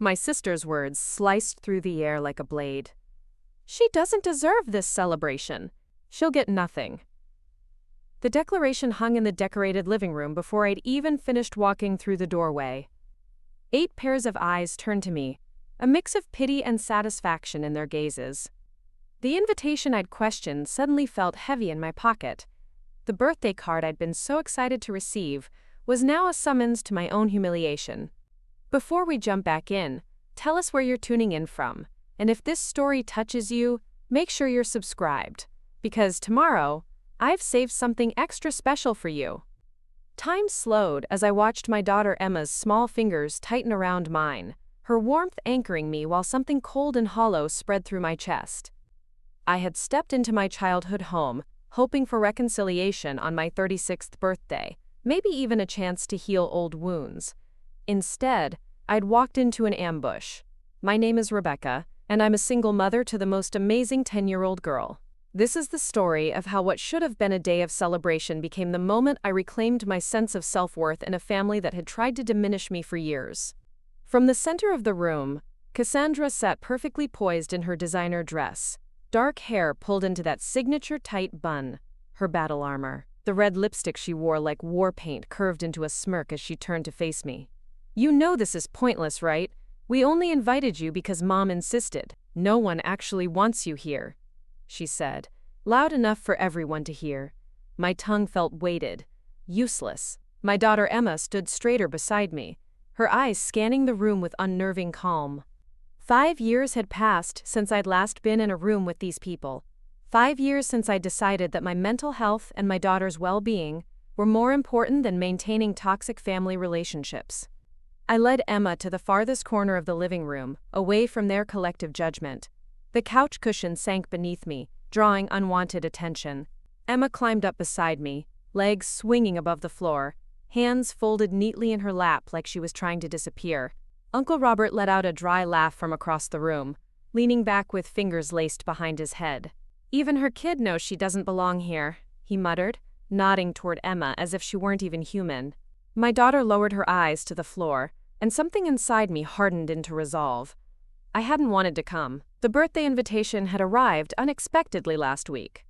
My sister's words sliced through the air like a blade. She doesn't deserve this celebration. She'll get nothing. The declaration hung in the decorated living room before I'd even finished walking through the doorway. 8 pairs of eyes turned to me, a mix of pity and satisfaction in their gazes. The invitation I'd questioned suddenly felt heavy in my pocket. The birthday card I'd been so excited to receive was now a summons to my own humiliation. Before we jump back in, tell us where you're tuning in from, and if this story touches you, make sure you're subscribed, because tomorrow, I've saved something extra special for you. Time slowed as I watched my daughter Emma's small fingers tighten around mine, her warmth anchoring me while something cold and hollow spread through my chest. I had stepped into my childhood home, hoping for reconciliation on my 36th birthday, maybe even a chance to heal old wounds. Instead, I'd walked into an ambush. My name is Rebecca, and I'm a single mother to the most amazing 10-year-old girl. This is the story of how what should have been a day of celebration became the moment I reclaimed my sense of self-worth in a family that had tried to diminish me for years. From the center of the room, Cassandra sat perfectly poised in her designer dress, dark hair pulled into that signature tight bun, her battle armor. The red lipstick she wore like war paint curved into a smirk as she turned to face me. "You know this is pointless, right? We only invited you because Mom insisted. No one actually wants you here," she said, loud enough for everyone to hear. My tongue felt weighted. Useless. My daughter Emma stood straighter beside me, her eyes scanning the room with unnerving calm. 5 years had passed since I'd last been in a room with these people. 5 years since I decided that my mental health and my daughter's well-being were more important than maintaining toxic family relationships. I led Emma to the farthest corner of the living room, away from their collective judgment. The couch cushion sank beneath me, drawing unwanted attention. Emma climbed up beside me, legs swinging above the floor, hands folded neatly in her lap like she was trying to disappear. Uncle Robert let out a dry laugh from across the room, leaning back with fingers laced behind his head. "Even her kid knows she doesn't belong here," he muttered, nodding toward Emma as if she weren't even human. My daughter lowered her eyes to the floor, and something inside me hardened into resolve. I hadn't wanted to come. The birthday invitation had arrived unexpectedly last week.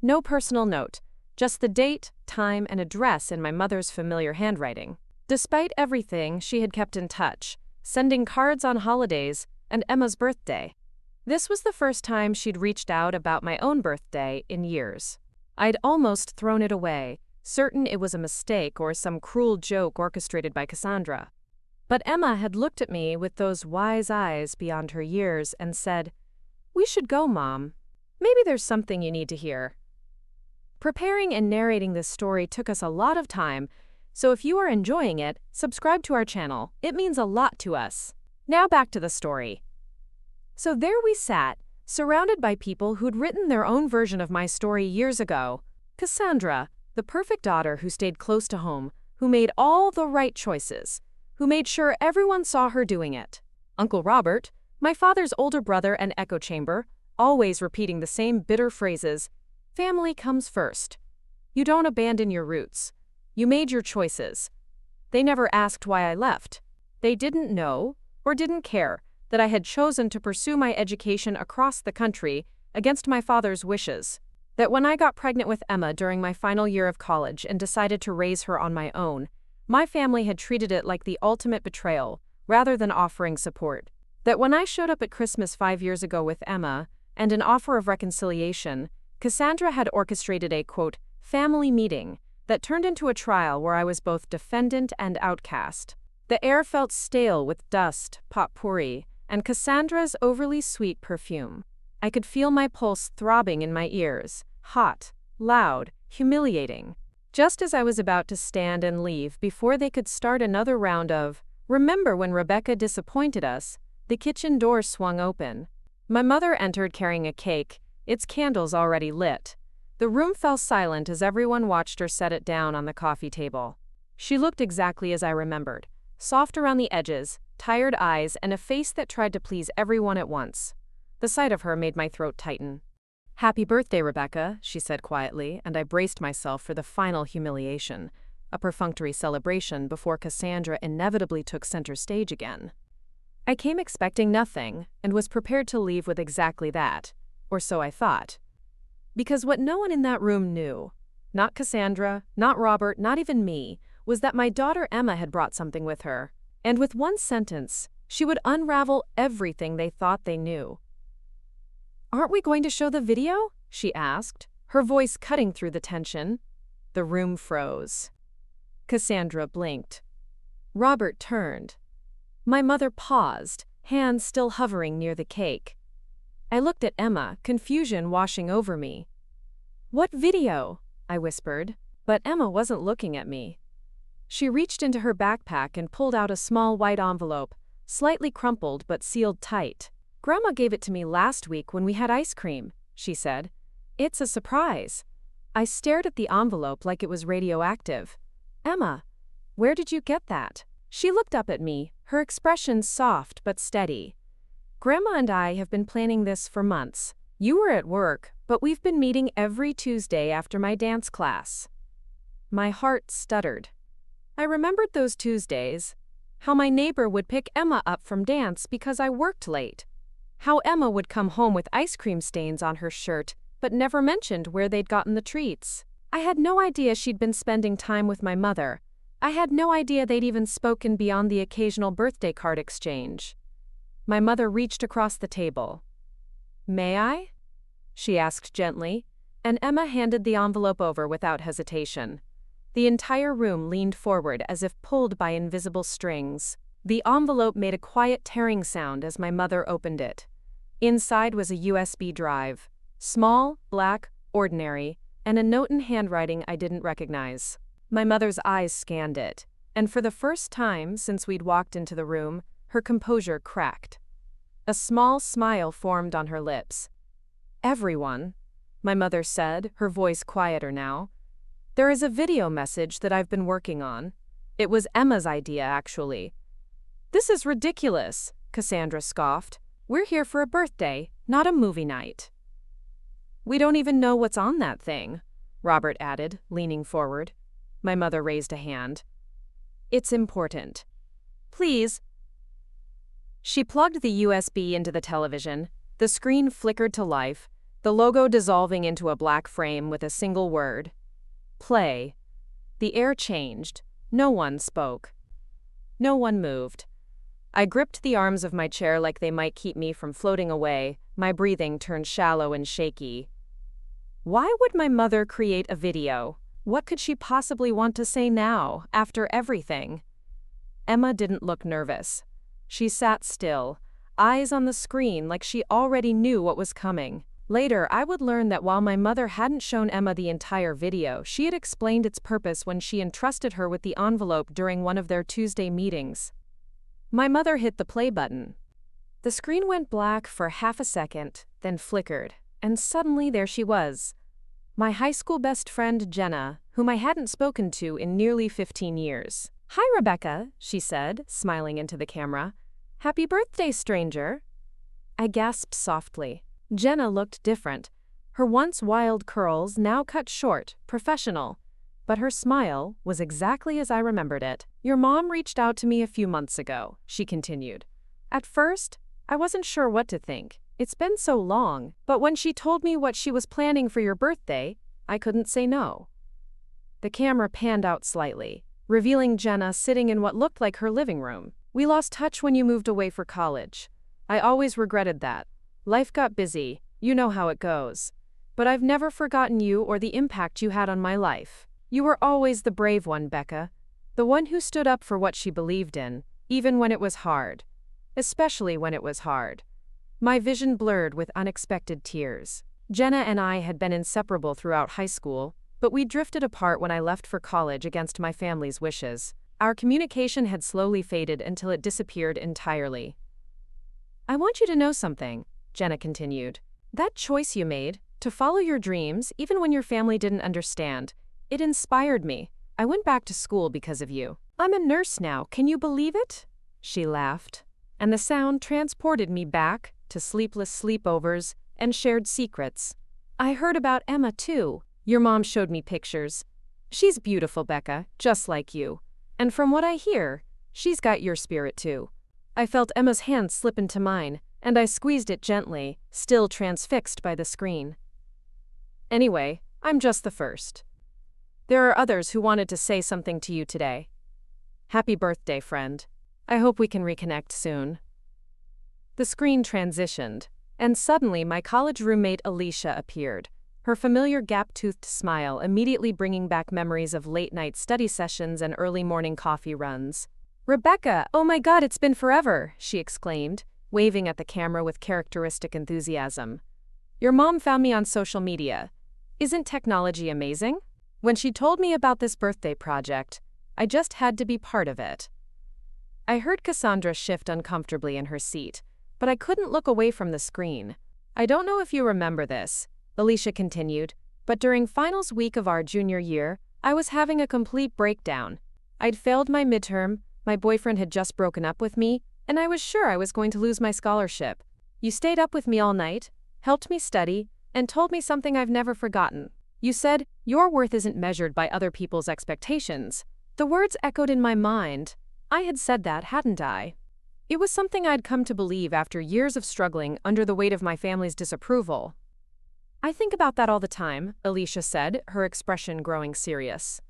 No personal note, just the date, time, and address in my mother's familiar handwriting. Despite everything, she had kept in touch, sending cards on holidays and Emma's birthday. This was the first time she'd reached out about my own birthday in years. I'd almost thrown it away, certain it was a mistake or some cruel joke orchestrated by Cassandra. But Emma had looked at me with those wise eyes beyond her years and said, "We should go, Mom. Maybe there's something you need to hear." Preparing and narrating this story took us a lot of time, so if you are enjoying it, subscribe to our channel. It means a lot to us. Now back to the story. So there we sat, surrounded by people who'd written their own version of my story years ago. Cassandra, the perfect daughter who stayed close to home, who made all the right choices, who made sure everyone saw her doing it. Uncle Robert, my father's older brother and echo chamber, always repeating the same bitter phrases. "Family comes first. You don't abandon your roots. You made your choices." They never asked why I left. They didn't know, or didn't care, that I had chosen to pursue my education across the country against my father's wishes. That when I got pregnant with Emma during my final year of college and decided to raise her on my own, my family had treated it like the ultimate betrayal, rather than offering support. That when I showed up at Christmas 5 years ago with Emma, and an offer of reconciliation, Cassandra had orchestrated a, quote, family meeting that turned into a trial where I was both defendant and outcast. The air felt stale with dust, potpourri, and Cassandra's overly sweet perfume. I could feel my pulse throbbing in my ears, hot, loud, humiliating. Just as I was about to stand and leave before they could start another round of, "Remember when Rebecca disappointed us?" the kitchen door swung open. My mother entered carrying a cake, its candles already lit. The room fell silent as everyone watched her set it down on the coffee table. She looked exactly as I remembered, soft around the edges, tired eyes, and a face that tried to please everyone at once. The sight of her made my throat tighten. "Happy birthday, Rebecca," she said quietly, and I braced myself for the final humiliation, a perfunctory celebration before Cassandra inevitably took center stage again. I came expecting nothing and was prepared to leave with exactly that, or so I thought. Because what no one in that room knew, not Cassandra, not Robert, not even me, was that my daughter Emma had brought something with her, and with one sentence, she would unravel everything they thought they knew. "Aren't we going to show the video?" she asked, her voice cutting through the tension. The room froze. Cassandra blinked. Robert turned. My mother paused, hands still hovering near the cake. I looked at Emma, confusion washing over me. "What video?" I whispered, but Emma wasn't looking at me. She reached into her backpack and pulled out a small white envelope, slightly crumpled but sealed tight. "Grandma gave it to me last week when we had ice cream," she said. "It's a surprise." I stared at the envelope like it was radioactive. "Emma, where did you get that?" She looked up at me, her expression soft but steady. "Grandma and I have been planning this for months. You were at work, but we've been meeting every Tuesday after my dance class." My heart stuttered. I remembered those Tuesdays. How my neighbor would pick Emma up from dance because I worked late. How Emma would come home with ice cream stains on her shirt, but never mentioned where they'd gotten the treats. I had no idea she'd been spending time with my mother. I had no idea they'd even spoken beyond the occasional birthday card exchange. My mother reached across the table. "May I?" she asked gently, and Emma handed the envelope over without hesitation. The entire room leaned forward as if pulled by invisible strings. The envelope made a quiet tearing sound as my mother opened it. Inside was a USB drive. Small, black, ordinary, and a note in handwriting I didn't recognize. My mother's eyes scanned it, and for the first time since we'd walked into the room, her composure cracked. A small smile formed on her lips. "Everyone," my mother said, her voice quieter now, "there is a video message that I've been working on. It was Emma's idea, actually." "This is ridiculous," Cassandra scoffed. "We're here for a birthday, not a movie night." "We don't even know what's on that thing," Robert added, leaning forward. My mother raised a hand. "It's important. Please." She plugged the USB into the television. The screen flickered to life, the logo dissolving into a black frame with a single word. "Play." The air changed. No one spoke. No one moved. I gripped the arms of my chair like they might keep me from floating away. My breathing turned shallow and shaky. Why would my mother create a video? What could she possibly want to say now, after everything? Emma didn't look nervous. She sat still, eyes on the screen like she already knew what was coming. Later, I would learn that while my mother hadn't shown Emma the entire video, she had explained its purpose when she entrusted her with the envelope during one of their Tuesday meetings. My mother hit the play button. The screen went black for half a second, then flickered, and suddenly there she was. My high school best friend Jenna, whom I hadn't spoken to in nearly 15 years. "Hi, Rebecca," she said, smiling into the camera. "Happy birthday, stranger." I gasped softly. Jenna looked different. Her once wild curls now cut short, professional. But her smile was exactly as I remembered it. "Your mom reached out to me a few months ago," she continued. "At first, I wasn't sure what to think. It's been so long, but when she told me what she was planning for your birthday, I couldn't say no." The camera panned out slightly, revealing Jenna sitting in what looked like her living room. "We lost touch when you moved away for college. I always regretted that. Life got busy, you know how it goes. But I've never forgotten you or the impact you had on my life. You were always the brave one, Becca. The one who stood up for what she believed in, even when it was hard. Especially when it was hard." My vision blurred with unexpected tears. Jenna and I had been inseparable throughout high school, but we drifted apart when I left for college against my family's wishes. Our communication had slowly faded until it disappeared entirely. "I want you to know something," Jenna continued. "That choice you made, to follow your dreams even when your family didn't understand, it inspired me. I went back to school because of you. I'm a nurse now, can you believe it?" She laughed, and the sound transported me back to sleepless sleepovers and shared secrets. "I heard about Emma too. Your mom showed me pictures. She's beautiful, Becca, just like you. And from what I hear, she's got your spirit too." I felt Emma's hand slip into mine, and I squeezed it gently, still transfixed by the screen. Anyway, I'm just the first. There are others who wanted to say something to you today. Happy birthday, friend. I hope we can reconnect soon. The screen transitioned, and suddenly my college roommate Alicia appeared, her familiar gap-toothed smile immediately bringing back memories of late-night study sessions and early morning coffee runs. Rebecca, oh my God, it's been forever, she exclaimed, waving at the camera with characteristic enthusiasm. Your mom found me on social media. Isn't technology amazing? When she told me about this birthday project, I just had to be part of it. I heard Cassandra shift uncomfortably in her seat, but I couldn't look away from the screen. I don't know if you remember this, Alicia continued, but during finals week of our junior year, I was having a complete breakdown. I'd failed my midterm, my boyfriend had just broken up with me, and I was sure I was going to lose my scholarship. You stayed up with me all night, helped me study, and told me something I've never forgotten. You said, your worth isn't measured by other people's expectations. The words echoed in my mind. I had said that, hadn't I? It was something I'd come to believe after years of struggling under the weight of my family's disapproval. I think about that all the time, Alicia said, her expression growing serious.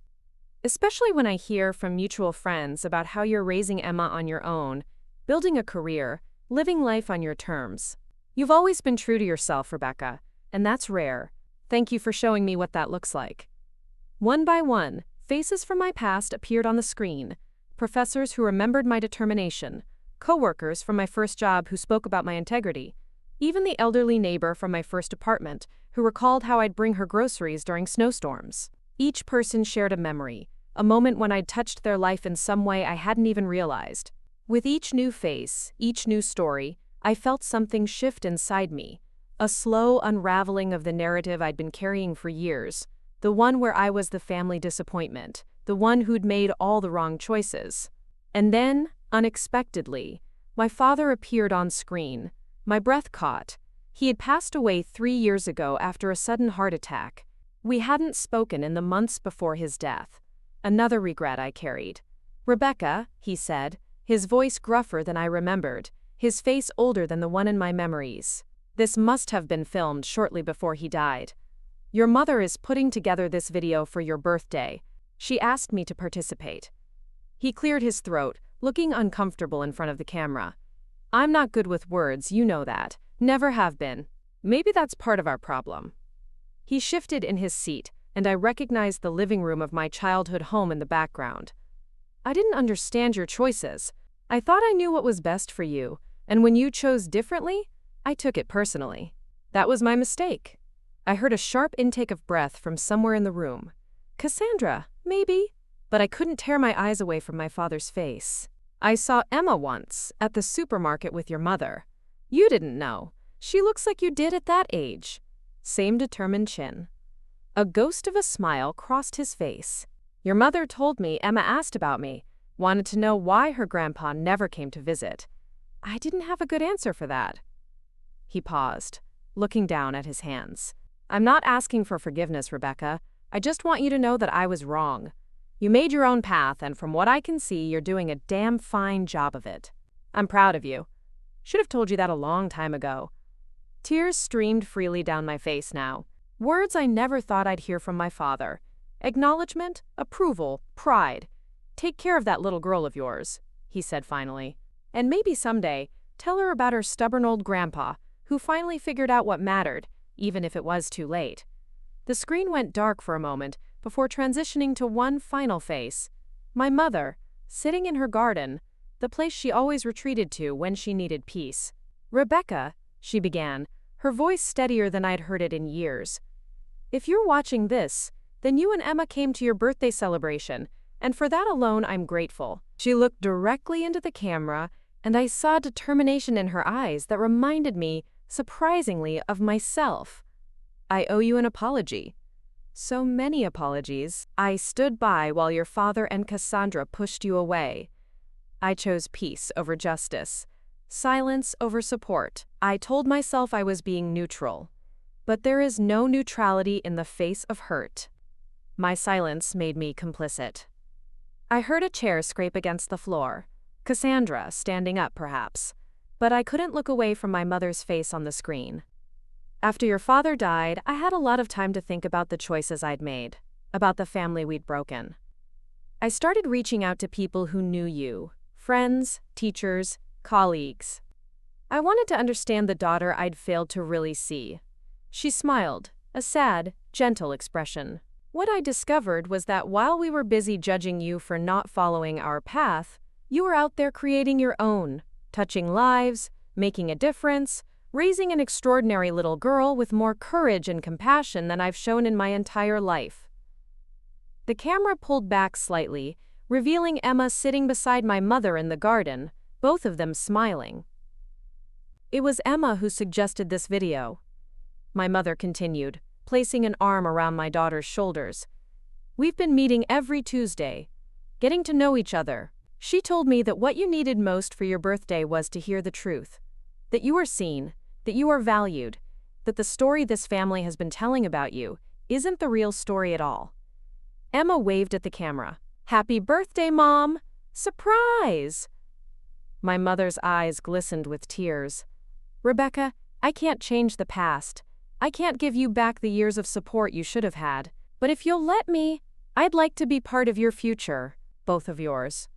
Especially when I hear from mutual friends about how you're raising Emma on your own, building a career, living life on your terms. You've always been true to yourself, Rebecca, and that's rare. Thank you for showing me what that looks like. One by one, faces from my past appeared on the screen. Professors who remembered my determination, co-workers from my first job who spoke about my integrity, even the elderly neighbor from my first apartment who recalled how I'd bring her groceries during snowstorms. Each person shared a memory, a moment when I'd touched their life in some way I hadn't even realized. With each new face, each new story, I felt something shift inside me, a slow unraveling of the narrative I'd been carrying for years, the one where I was the family disappointment, the one who'd made all the wrong choices. And then, unexpectedly, my father appeared on screen. My breath caught. He had passed away 3 years ago after a sudden heart attack. We hadn't spoken in the months before his death. Another regret I carried. Rebecca, he said, his voice gruffer than I remembered, his face older than the one in my memories. This must have been filmed shortly before he died. Your mother is putting together this video for your birthday. She asked me to participate. He cleared his throat, looking uncomfortable in front of the camera. I'm not good with words, you know that. Never have been. Maybe that's part of our problem. He shifted in his seat, and I recognized the living room of my childhood home in the background. I didn't understand your choices. I thought I knew what was best for you, and when you chose differently, I took it personally. That was my mistake. I heard a sharp intake of breath from somewhere in the room. Cassandra, maybe? But I couldn't tear my eyes away from my father's face. I saw Emma once, at the supermarket with your mother. You didn't know. She looks like you did at that age. Same determined chin. A ghost of a smile crossed his face. Your mother told me Emma asked about me, wanted to know why her grandpa never came to visit. I didn't have a good answer for that. He paused, looking down at his hands. I'm not asking for forgiveness, Rebecca. I just want you to know that I was wrong. You made your own path, and from what I can see, you're doing a damn fine job of it. I'm proud of you. Should have told you that a long time ago. Tears streamed freely down my face now. Words I never thought I'd hear from my father. Acknowledgement, approval, pride. Take care of that little girl of yours, he said finally. And maybe someday, tell her about her stubborn old grandpa, who finally figured out what mattered, even if it was too late. The screen went dark for a moment before transitioning to one final face. My mother, sitting in her garden, the place she always retreated to when she needed peace. Rebecca, she began, her voice steadier than I'd heard it in years. If you're watching this, then you and Emma came to your birthday celebration, and for that alone I'm grateful. She looked directly into the camera, and I saw determination in her eyes that reminded me, surprisingly, of myself. I owe you an apology. So many apologies. I stood by while your father and Cassandra pushed you away. I chose peace over justice, silence over support. I told myself I was being neutral. But there is no neutrality in the face of hurt. My silence made me complicit. I heard a chair scrape against the floor. Cassandra, standing up perhaps. But I couldn't look away from my mother's face on the screen. After your father died, I had a lot of time to think about the choices I'd made, about the family we'd broken. I started reaching out to people who knew you, friends, teachers, colleagues. I wanted to understand the daughter I'd failed to really see. She smiled, a sad, gentle expression. What I discovered was that while we were busy judging you for not following our path, you were out there creating your own, touching lives, making a difference, raising an extraordinary little girl with more courage and compassion than I've shown in my entire life. The camera pulled back slightly, revealing Emma sitting beside my mother in the garden, both of them smiling. It was Emma who suggested this video. My mother continued, placing an arm around my daughter's shoulders. We've been meeting every Tuesday, getting to know each other. She told me that what you needed most for your birthday was to hear the truth. That you are seen, that you are valued, that the story this family has been telling about you isn't the real story at all. Emma waved at the camera. Happy birthday, Mom! Surprise! My mother's eyes glistened with tears. Rebecca, I can't change the past. I can't give you back the years of support you should have had. But if you'll let me, I'd like to be part of your future, both of yours.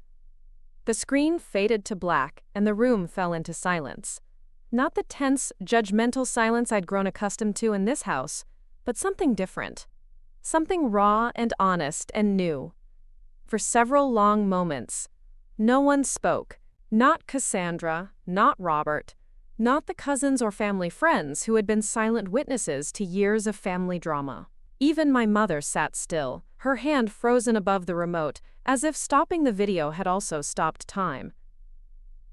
The screen faded to black and the room fell into silence. Not the tense, judgmental silence I'd grown accustomed to in this house, but something different. Something raw and honest and new. For several long moments, no one spoke. Not Cassandra, not Robert, not the cousins or family friends who had been silent witnesses to years of family drama. Even my mother sat still, her hand frozen above the remote, as if stopping the video had also stopped time.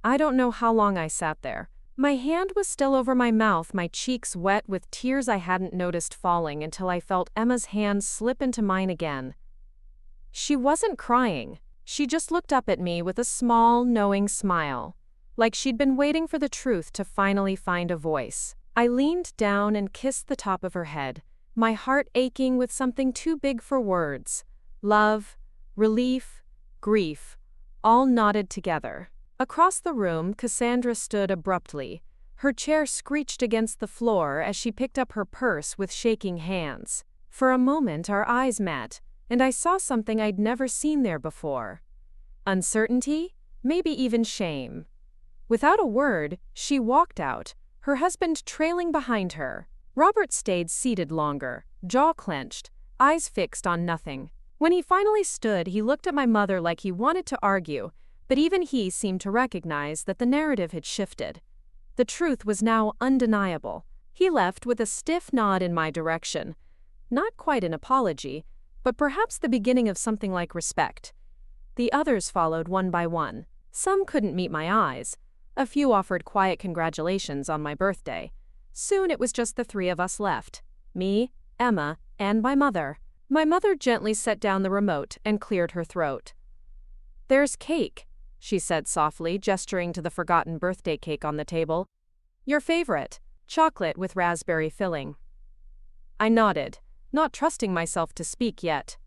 I don't know how long I sat there. My hand was still over my mouth, my cheeks wet with tears I hadn't noticed falling until I felt Emma's hand slip into mine again. She wasn't crying. She just looked up at me with a small, knowing smile, like she'd been waiting for the truth to finally find a voice. I leaned down and kissed the top of her head, my heart aching with something too big for words. Love, relief, grief, all knotted together. Across the room, Cassandra stood abruptly. Her chair screeched against the floor as she picked up her purse with shaking hands. For a moment, our eyes met, and I saw something I'd never seen there before. Uncertainty, maybe even shame. Without a word, she walked out, her husband trailing behind her. Robert stayed seated longer, jaw clenched, eyes fixed on nothing. When he finally stood, he looked at my mother like he wanted to argue, but even he seemed to recognize that the narrative had shifted. The truth was now undeniable. He left with a stiff nod in my direction. Not quite an apology, but perhaps the beginning of something like respect. The others followed one by one. Some couldn't meet my eyes. A few offered quiet congratulations on my birthday. Soon it was just the three of us left. Me, Emma, and my mother. My mother gently set down the remote and cleared her throat. "There's cake," she said softly, gesturing to the forgotten birthday cake on the table. "Your favorite, chocolate with raspberry filling." I nodded, not trusting myself to speak yet.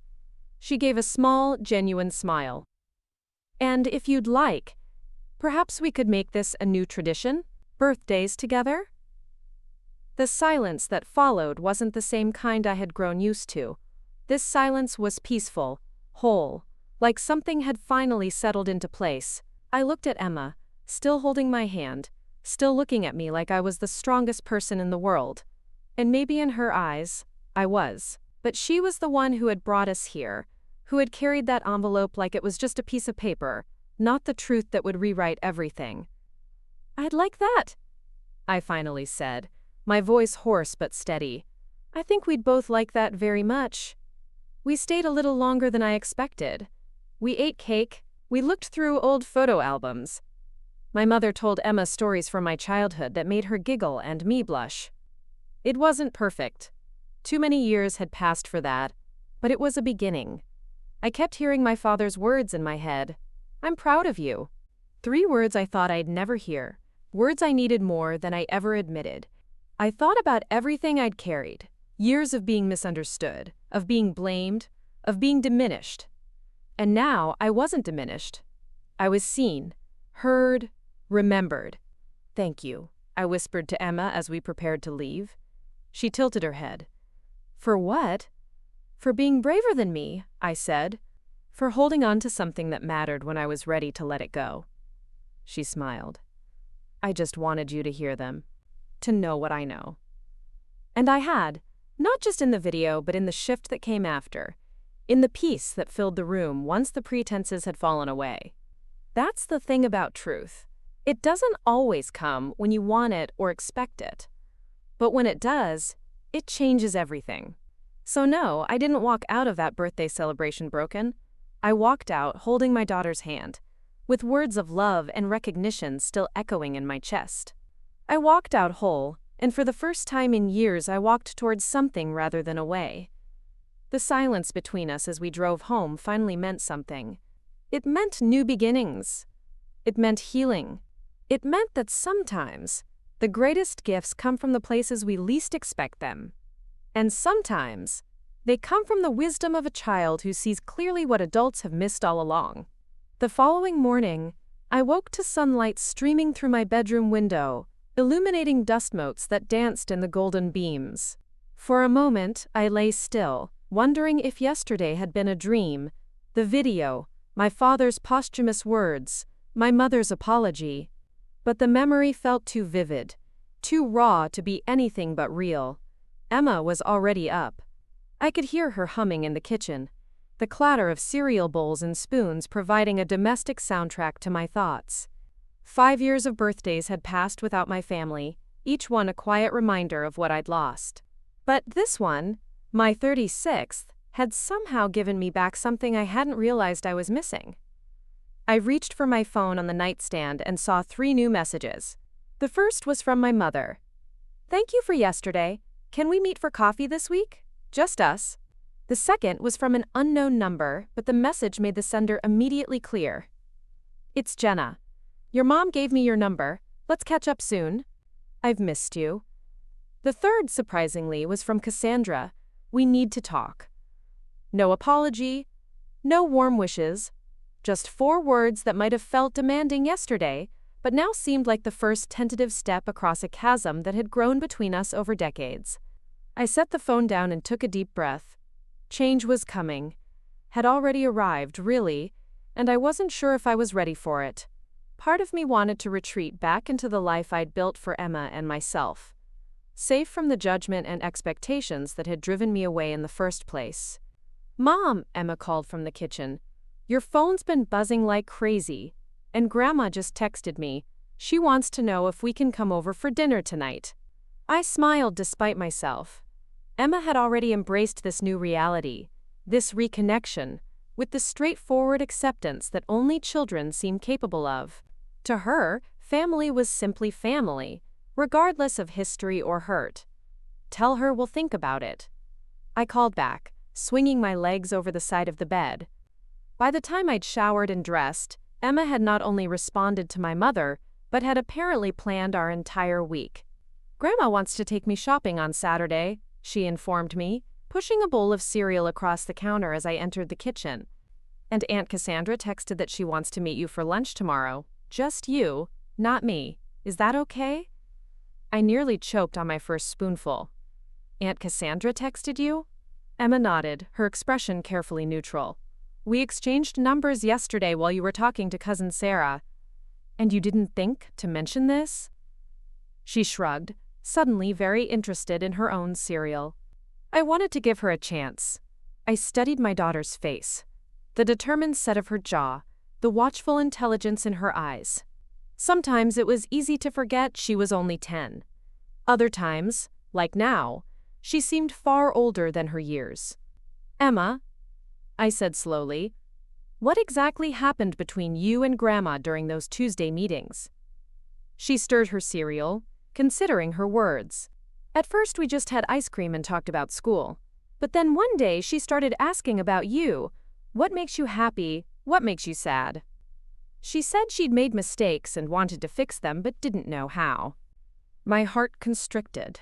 She gave a small, genuine smile. "And if you'd like, perhaps we could make this a new tradition? Birthdays together?" The silence that followed wasn't the same kind I had grown used to. This silence was peaceful, whole, like something had finally settled into place. I looked at Emma, still holding my hand, still looking at me like I was the strongest person in the world. And maybe in her eyes, I was. But she was the one who had brought us here, who had carried that envelope like it was just a piece of paper, not the truth that would rewrite everything. "I'd like that," I finally said, my voice hoarse but steady. "I think we'd both like that very much." We stayed a little longer than I expected. We ate cake. We looked through old photo albums. My mother told Emma stories from my childhood that made her giggle and me blush. It wasn't perfect. Too many years had passed for that, but it was a beginning. I kept hearing my father's words in my head. "I'm proud of you." 3 words I thought I'd never hear. Words I needed more than I ever admitted. I thought about everything I'd carried. Years of being misunderstood, of being blamed, of being diminished. And now I wasn't diminished. I was seen. Heard, remembered. Thank you, I whispered to Emma as we prepared to leave. She tilted her head. For what? For being braver than me, I said. For holding on to something that mattered when I was ready to let it go. She smiled. I just wanted you to hear them, to know what I know. And I had, not just in the video, but in the shift that came after, in the peace that filled the room once the pretenses had fallen away. That's the thing about truth. It doesn't always come when you want it or expect it. But when it does, it changes everything. So no, I didn't walk out of that birthday celebration broken. I walked out holding my daughter's hand, with words of love and recognition still echoing in my chest. I walked out whole, and for the first time in years I walked towards something rather than away. The silence between us as we drove home finally meant something. It meant new beginnings. It meant healing. It meant that sometimes the greatest gifts come from the places we least expect them. And sometimes they come from the wisdom of a child who sees clearly what adults have missed all along. The following morning, I woke to sunlight streaming through my bedroom window, illuminating dust motes that danced in the golden beams. For a moment, I lay still, wondering if yesterday had been a dream. The video, my father's posthumous words, my mother's apology. But the memory felt too vivid, too raw to be anything but real. Emma was already up. I could hear her humming in the kitchen, the clatter of cereal bowls and spoons providing a domestic soundtrack to my thoughts. 5 years of birthdays had passed without my family, each one a quiet reminder of what I'd lost. But this one, my 36th, had somehow given me back something I hadn't realized I was missing. I reached for my phone on the nightstand and saw 3 new messages. The first was from my mother. Thank you for yesterday. Can we meet for coffee this week? Just us. The second was from an unknown number, but the message made the sender immediately clear. It's Jenna. Your mom gave me your number. Let's catch up soon. I've missed you. The third, surprisingly, was from Cassandra. We need to talk. No apology, no warm wishes, just 4 words that might have felt demanding yesterday, but now seemed like the first tentative step across a chasm that had grown between us over decades. I set the phone down and took a deep breath. Change was coming, had already arrived, really, and I wasn't sure if I was ready for it. Part of me wanted to retreat back into the life I'd built for Emma and myself, safe from the judgment and expectations that had driven me away in the first place. Mom, Emma called from the kitchen. Your phone's been buzzing like crazy, and Grandma just texted me. She wants to know if we can come over for dinner tonight. I smiled despite myself. Emma had already embraced this new reality, this reconnection, with the straightforward acceptance that only children seem capable of. To her, family was simply family, regardless of history or hurt. Tell her we'll think about it. I called back, swinging my legs over the side of the bed. By the time I'd showered and dressed, Emma had not only responded to my mother, but had apparently planned our entire week. Grandma wants to take me shopping on Saturday, she informed me, pushing a bowl of cereal across the counter as I entered the kitchen. And Aunt Cassandra texted that she wants to meet you for lunch tomorrow. Just you, not me. Is that okay? I nearly choked on my first spoonful. Aunt Cassandra texted you? Emma nodded, her expression carefully neutral. We exchanged numbers yesterday while you were talking to Cousin Sarah. And you didn't think to mention this? She shrugged, suddenly very interested in her own cereal. I wanted to give her a chance. I studied my daughter's face, the determined set of her jaw, the watchful intelligence in her eyes. Sometimes it was easy to forget she was only 10. Other times, like now, she seemed far older than her years. Emma, I said slowly, what exactly happened between you and Grandma during those Tuesday meetings? She stirred her cereal, considering her words. At first we just had ice cream and talked about school. But then one day she started asking about you. What makes you happy? What makes you sad? She said she'd made mistakes and wanted to fix them but didn't know how. My heart constricted.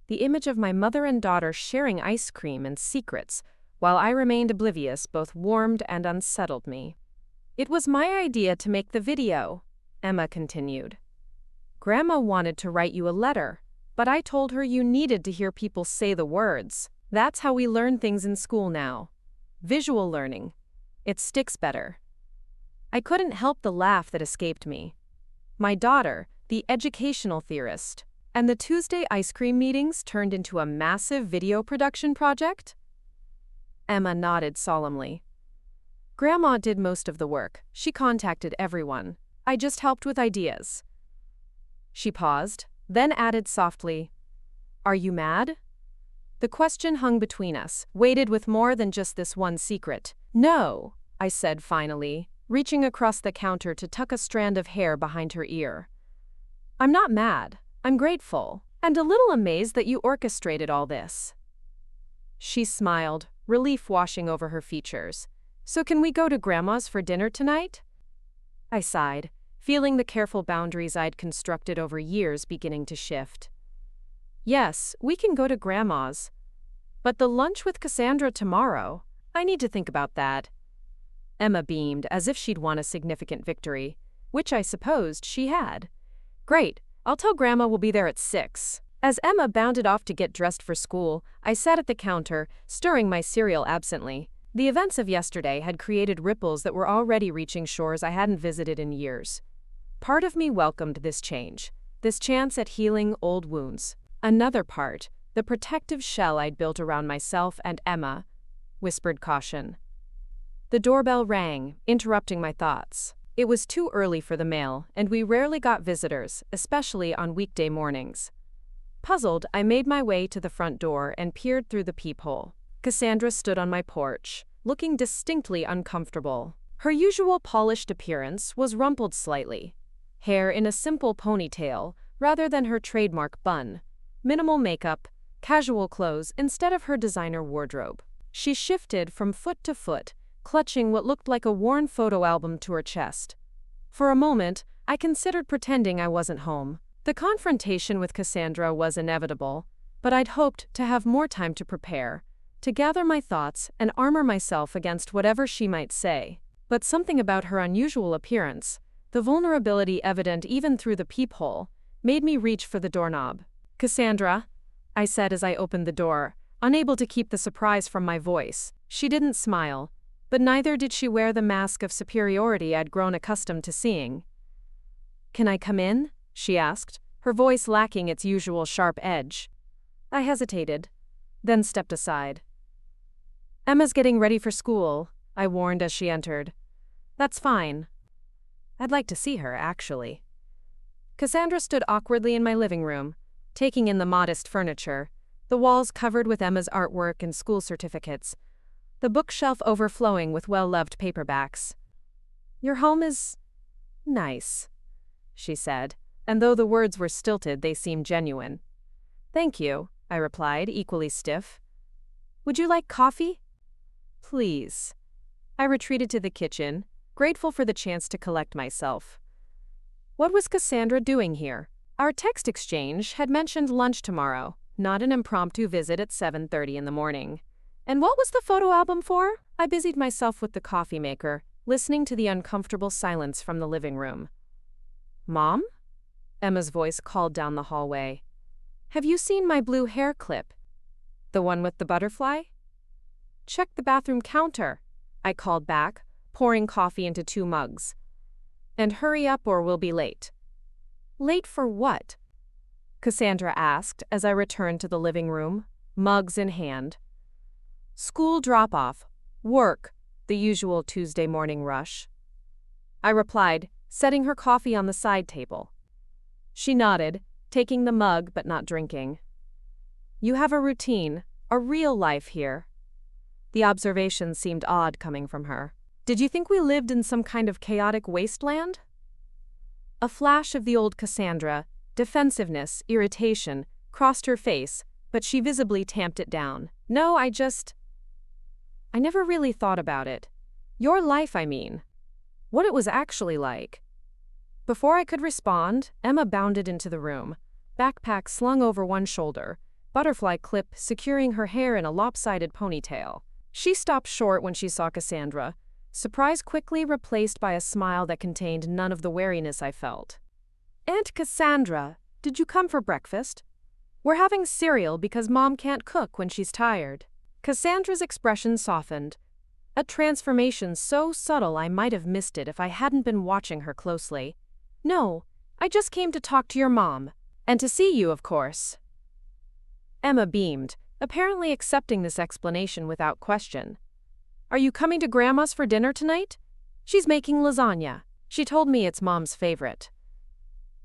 The image of my mother and daughter sharing ice cream and secrets, while I remained oblivious, both warmed and unsettled me. It was my idea to make the video. Emma continued. Grandma wanted to write you a letter, but I told her you needed to hear people say the words. That's how we learn things in school now. Visual learning. It sticks better. I couldn't help the laugh that escaped me. My daughter, the educational theorist, and the Tuesday ice cream meetings turned into a massive video production project? Emma nodded solemnly. Grandma did most of the work. She contacted everyone. I just helped with ideas. She paused, then added softly, Are you mad? The question hung between us, weighted with more than just this one secret. No, I said finally, reaching across the counter to tuck a strand of hair behind her ear. I'm not mad. I'm grateful, and a little amazed that you orchestrated all this. She smiled, relief washing over her features. So can we go to Grandma's for dinner tonight? I sighed, feeling the careful boundaries I'd constructed over years beginning to shift. Yes, we can go to Grandma's. But the lunch with Cassandra tomorrow, I need to think about that. Emma beamed as if she'd won a significant victory, which I supposed she had. Great, I'll tell Grandma we'll be there at 6. As Emma bounded off to get dressed for school, I sat at the counter, stirring my cereal absently. The events of yesterday had created ripples that were already reaching shores I hadn't visited in years. Part of me welcomed this change, this chance at healing old wounds. Another part, the protective shell I'd built around myself and Emma, whispered caution. The doorbell rang, interrupting my thoughts. It was too early for the mail, and we rarely got visitors, especially on weekday mornings. Puzzled, I made my way to the front door and peered through the peephole. Cassandra stood on my porch, looking distinctly uncomfortable. Her usual polished appearance was rumpled slightly. Hair in a simple ponytail, rather than her trademark bun. Minimal makeup, casual clothes instead of her designer wardrobe. She shifted from foot to foot, clutching what looked like a worn photo album to her chest. For a moment, I considered pretending I wasn't home. The confrontation with Cassandra was inevitable, but I'd hoped to have more time to prepare, to gather my thoughts and armor myself against whatever she might say. But something about her unusual appearance, the vulnerability evident even through the peephole, made me reach for the doorknob. Cassandra, I said as I opened the door, unable to keep the surprise from my voice. She didn't smile, but neither did she wear the mask of superiority I'd grown accustomed to seeing. Can I come in? She asked, her voice lacking its usual sharp edge. I hesitated, then stepped aside. Emma's getting ready for school, I warned as she entered. That's fine. I'd like to see her, actually. Cassandra stood awkwardly in my living room, taking in the modest furniture, the walls covered with Emma's artwork and school certificates, the bookshelf overflowing with well-loved paperbacks. Your home is nice, she said, and though the words were stilted, they seemed genuine. Thank you, I replied, equally stiff. Would you like coffee? Please. I retreated to the kitchen, grateful for the chance to collect myself. What was Cassandra doing here? Our text exchange had mentioned lunch tomorrow, not an impromptu visit at 7:30 in the morning. And what was the photo album for? I busied myself with the coffee maker, listening to the uncomfortable silence from the living room. Mom? Emma's voice called down the hallway. Have you seen my blue hair clip? The one with the butterfly? Check the bathroom counter, I called back, pouring coffee into 2 mugs. And hurry up or we'll be late. Late for what? Cassandra asked as I returned to the living room, mugs in hand. School drop-off, work, the usual Tuesday morning rush. I replied, setting her coffee on the side table. She nodded, taking the mug but not drinking. You have a routine, a real life here. The observation seemed odd coming from her. Did you think we lived in some kind of chaotic wasteland? A flash of the old Cassandra, defensiveness, irritation, crossed her face, but she visibly tamped it down. No, I never really thought about it. Your life, I mean. What it was actually like. Before I could respond, Emma bounded into the room, backpack slung over one shoulder, butterfly clip securing her hair in a lopsided ponytail. She stopped short when she saw Cassandra, surprise quickly replaced by a smile that contained none of the wariness I felt. "Aunt Cassandra, did you come for breakfast? We're having cereal because Mom can't cook when she's tired." Cassandra's expression softened, a transformation so subtle I might have missed it if I hadn't been watching her closely. "No, I just came to talk to your mom. And to see you, of course." Emma beamed, apparently accepting this explanation without question. "Are you coming to Grandma's for dinner tonight? She's making lasagna. She told me it's Mom's favorite."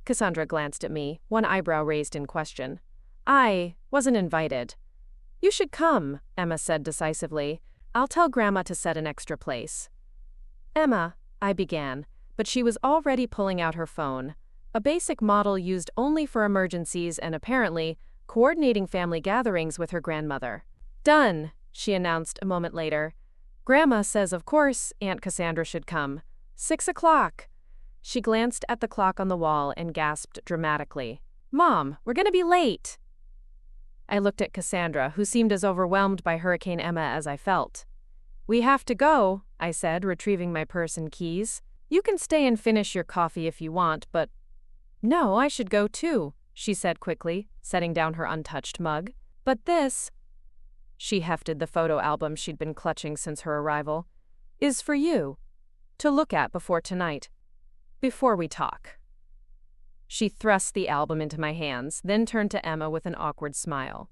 Cassandra glanced at me, one eyebrow raised in question. "I wasn't invited." "You should come," Emma said decisively. "I'll tell Grandma to set an extra place." "Emma," I began, but she was already pulling out her phone, a basic model used only for emergencies and apparently coordinating family gatherings with her grandmother. "Done," she announced a moment later. "Grandma says of course Aunt Cassandra should come. 6 o'clock." She glanced at the clock on the wall and gasped dramatically. "Mom, we're gonna be late." I looked at Cassandra, who seemed as overwhelmed by Hurricane Emma as I felt. "We have to go," I said, retrieving my purse and keys. "You can stay and finish your coffee if you want, but—" "No, I should go too," she said quickly, setting down her untouched mug. "But this—" she hefted the photo album she'd been clutching since her arrival, "is for you. To look at before tonight. Before we talk." She thrust the album into my hands, then turned to Emma with an awkward smile.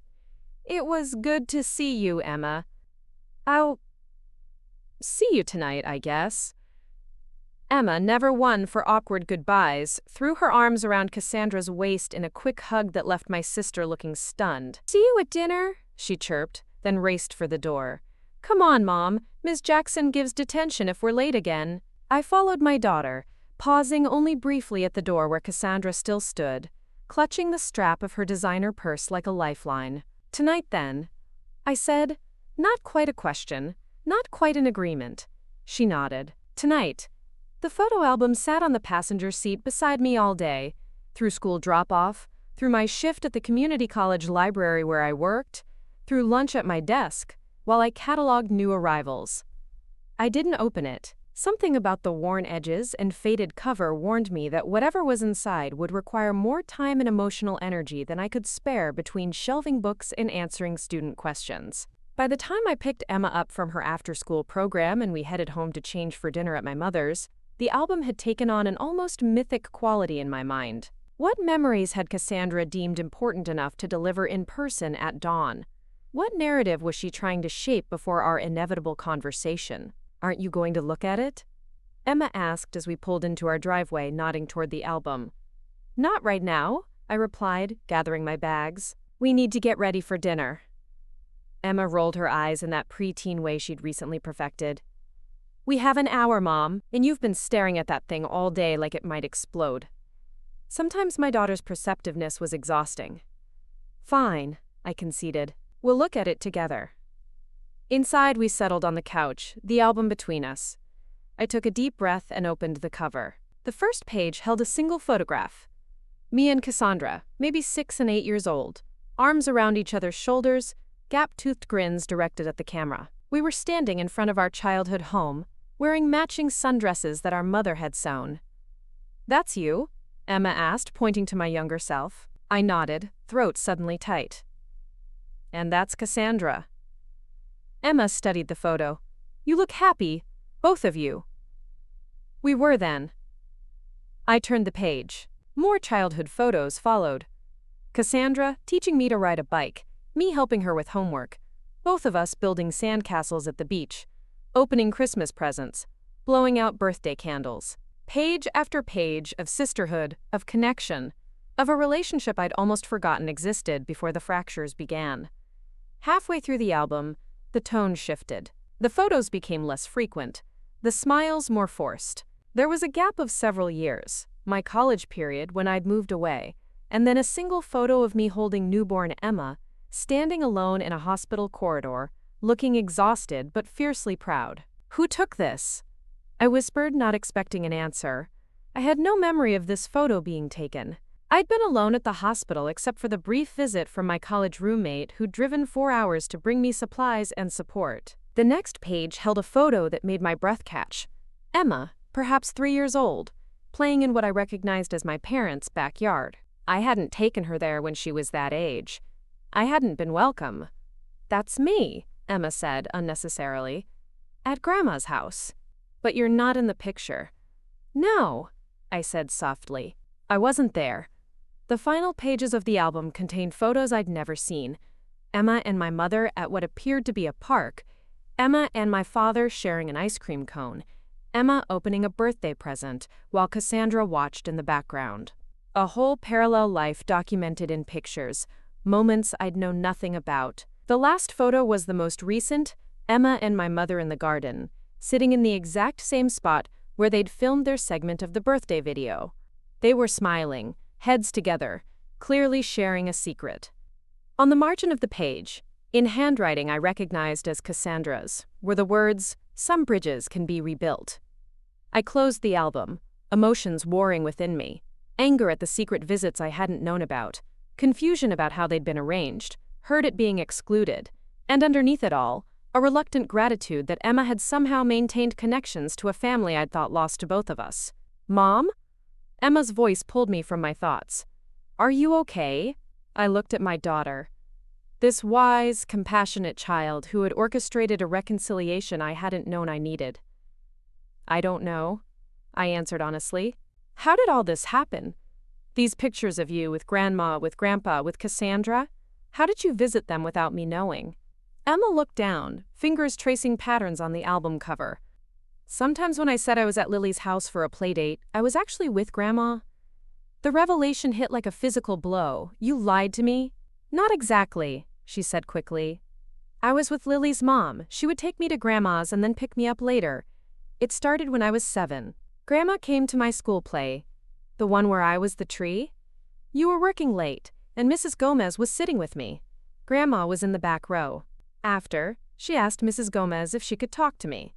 "It was good to see you, Emma. I'll see you tonight, I guess." Emma, never one for awkward goodbyes, threw her arms around Cassandra's waist in a quick hug that left my sister looking stunned. "See you at dinner," she chirped, then raced for the door. "Come on, Mom. Ms. Jackson gives detention if we're late again." I followed my daughter, pausing only briefly at the door where Cassandra still stood, clutching the strap of her designer purse like a lifeline. "Tonight, then," I said, not quite a question, not quite an agreement. She nodded. "Tonight." The photo album sat on the passenger seat beside me all day, through school drop-off, through my shift at the community college library where I worked, through lunch at my desk, while I cataloged new arrivals. I didn't open it. Something about the worn edges and faded cover warned me that whatever was inside would require more time and emotional energy than I could spare between shelving books and answering student questions. By the time I picked Emma up from her after-school program and we headed home to change for dinner at my mother's, the album had taken on an almost mythic quality in my mind. What memories had Cassandra deemed important enough to deliver in person at dawn? What narrative was she trying to shape before our inevitable conversation? "Aren't you going to look at it?" Emma asked as we pulled into our driveway, nodding toward the album. "Not right now," I replied, gathering my bags. "We need to get ready for dinner." Emma rolled her eyes in that preteen way she'd recently perfected. "We have an hour, Mom, and you've been staring at that thing all day like it might explode." Sometimes my daughter's perceptiveness was exhausting. "Fine," I conceded. "We'll look at it together." Inside, we settled on the couch, the album between us. I took a deep breath and opened the cover. The first page held a single photograph. Me and Cassandra, maybe 6 and 8 years old, arms around each other's shoulders, gap-toothed grins directed at the camera. We were standing in front of our childhood home, wearing matching sundresses that our mother had sewn. "That's you?" Emma asked, pointing to my younger self. I nodded, throat suddenly tight. "And that's Cassandra." Emma studied the photo. "You look happy, both of you." "We were then." I turned the page. More childhood photos followed. Cassandra teaching me to ride a bike, me helping her with homework, both of us building sandcastles at the beach, opening Christmas presents, blowing out birthday candles. Page after page of sisterhood, of connection, of a relationship I'd almost forgotten existed before the fractures began. Halfway through the album, the tone shifted. The photos became less frequent, the smiles more forced. There was a gap of several years, my college period when I'd moved away, and then a single photo of me holding newborn Emma, standing alone in a hospital corridor, looking exhausted but fiercely proud. "Who took this?" I whispered, not expecting an answer. I had no memory of this photo being taken. I'd been alone at the hospital except for the brief visit from my college roommate who'd driven 4 hours to bring me supplies and support. The next page held a photo that made my breath catch. Emma, perhaps 3 years old, playing in what I recognized as my parents' backyard. I hadn't taken her there when she was that age. I hadn't been welcome. "That's me," Emma said unnecessarily. "At Grandma's house. But you're not in the picture." "No," I said softly. I wasn't there. The final pages of the album contained photos I'd never seen. Emma and my mother at what appeared to be a park. Emma and my father sharing an ice cream cone. Emma opening a birthday present while Cassandra watched in the background. A whole parallel life documented in pictures, moments I'd known nothing about. The last photo was the most recent, Emma and my mother in the garden, sitting in the exact same spot where they'd filmed their segment of the birthday video. They were smiling, heads together, clearly sharing a secret. On the margin of the page, in handwriting I recognized as Cassandra's, were the words, "Some bridges can be rebuilt." I closed the album, emotions warring within me. Anger at the secret visits I hadn't known about, confusion about how they'd been arranged, hurt at being excluded, and underneath it all, a reluctant gratitude that Emma had somehow maintained connections to a family I'd thought lost to both of us. "Mom?" Emma's voice pulled me from my thoughts. "Are you okay?" I looked at my daughter. This wise, compassionate child who had orchestrated a reconciliation I hadn't known I needed. "I don't know," I answered honestly. "How did all this happen? These pictures of you with Grandma, with Grandpa, with Cassandra? How did you visit them without me knowing?" Emma looked down, fingers tracing patterns on the album cover. "Sometimes when I said I was at Lily's house for a playdate, I was actually with Grandma." The revelation hit like a physical blow. "You lied to me?" "Not exactly," she said quickly. "I was with Lily's mom. She would take me to Grandma's and then pick me up later. It started when I was 7. Grandma came to my school play. The one where I was the tree? You were working late, and Mrs. Gomez was sitting with me. Grandma was in the back row. After, she asked Mrs. Gomez if she could talk to me.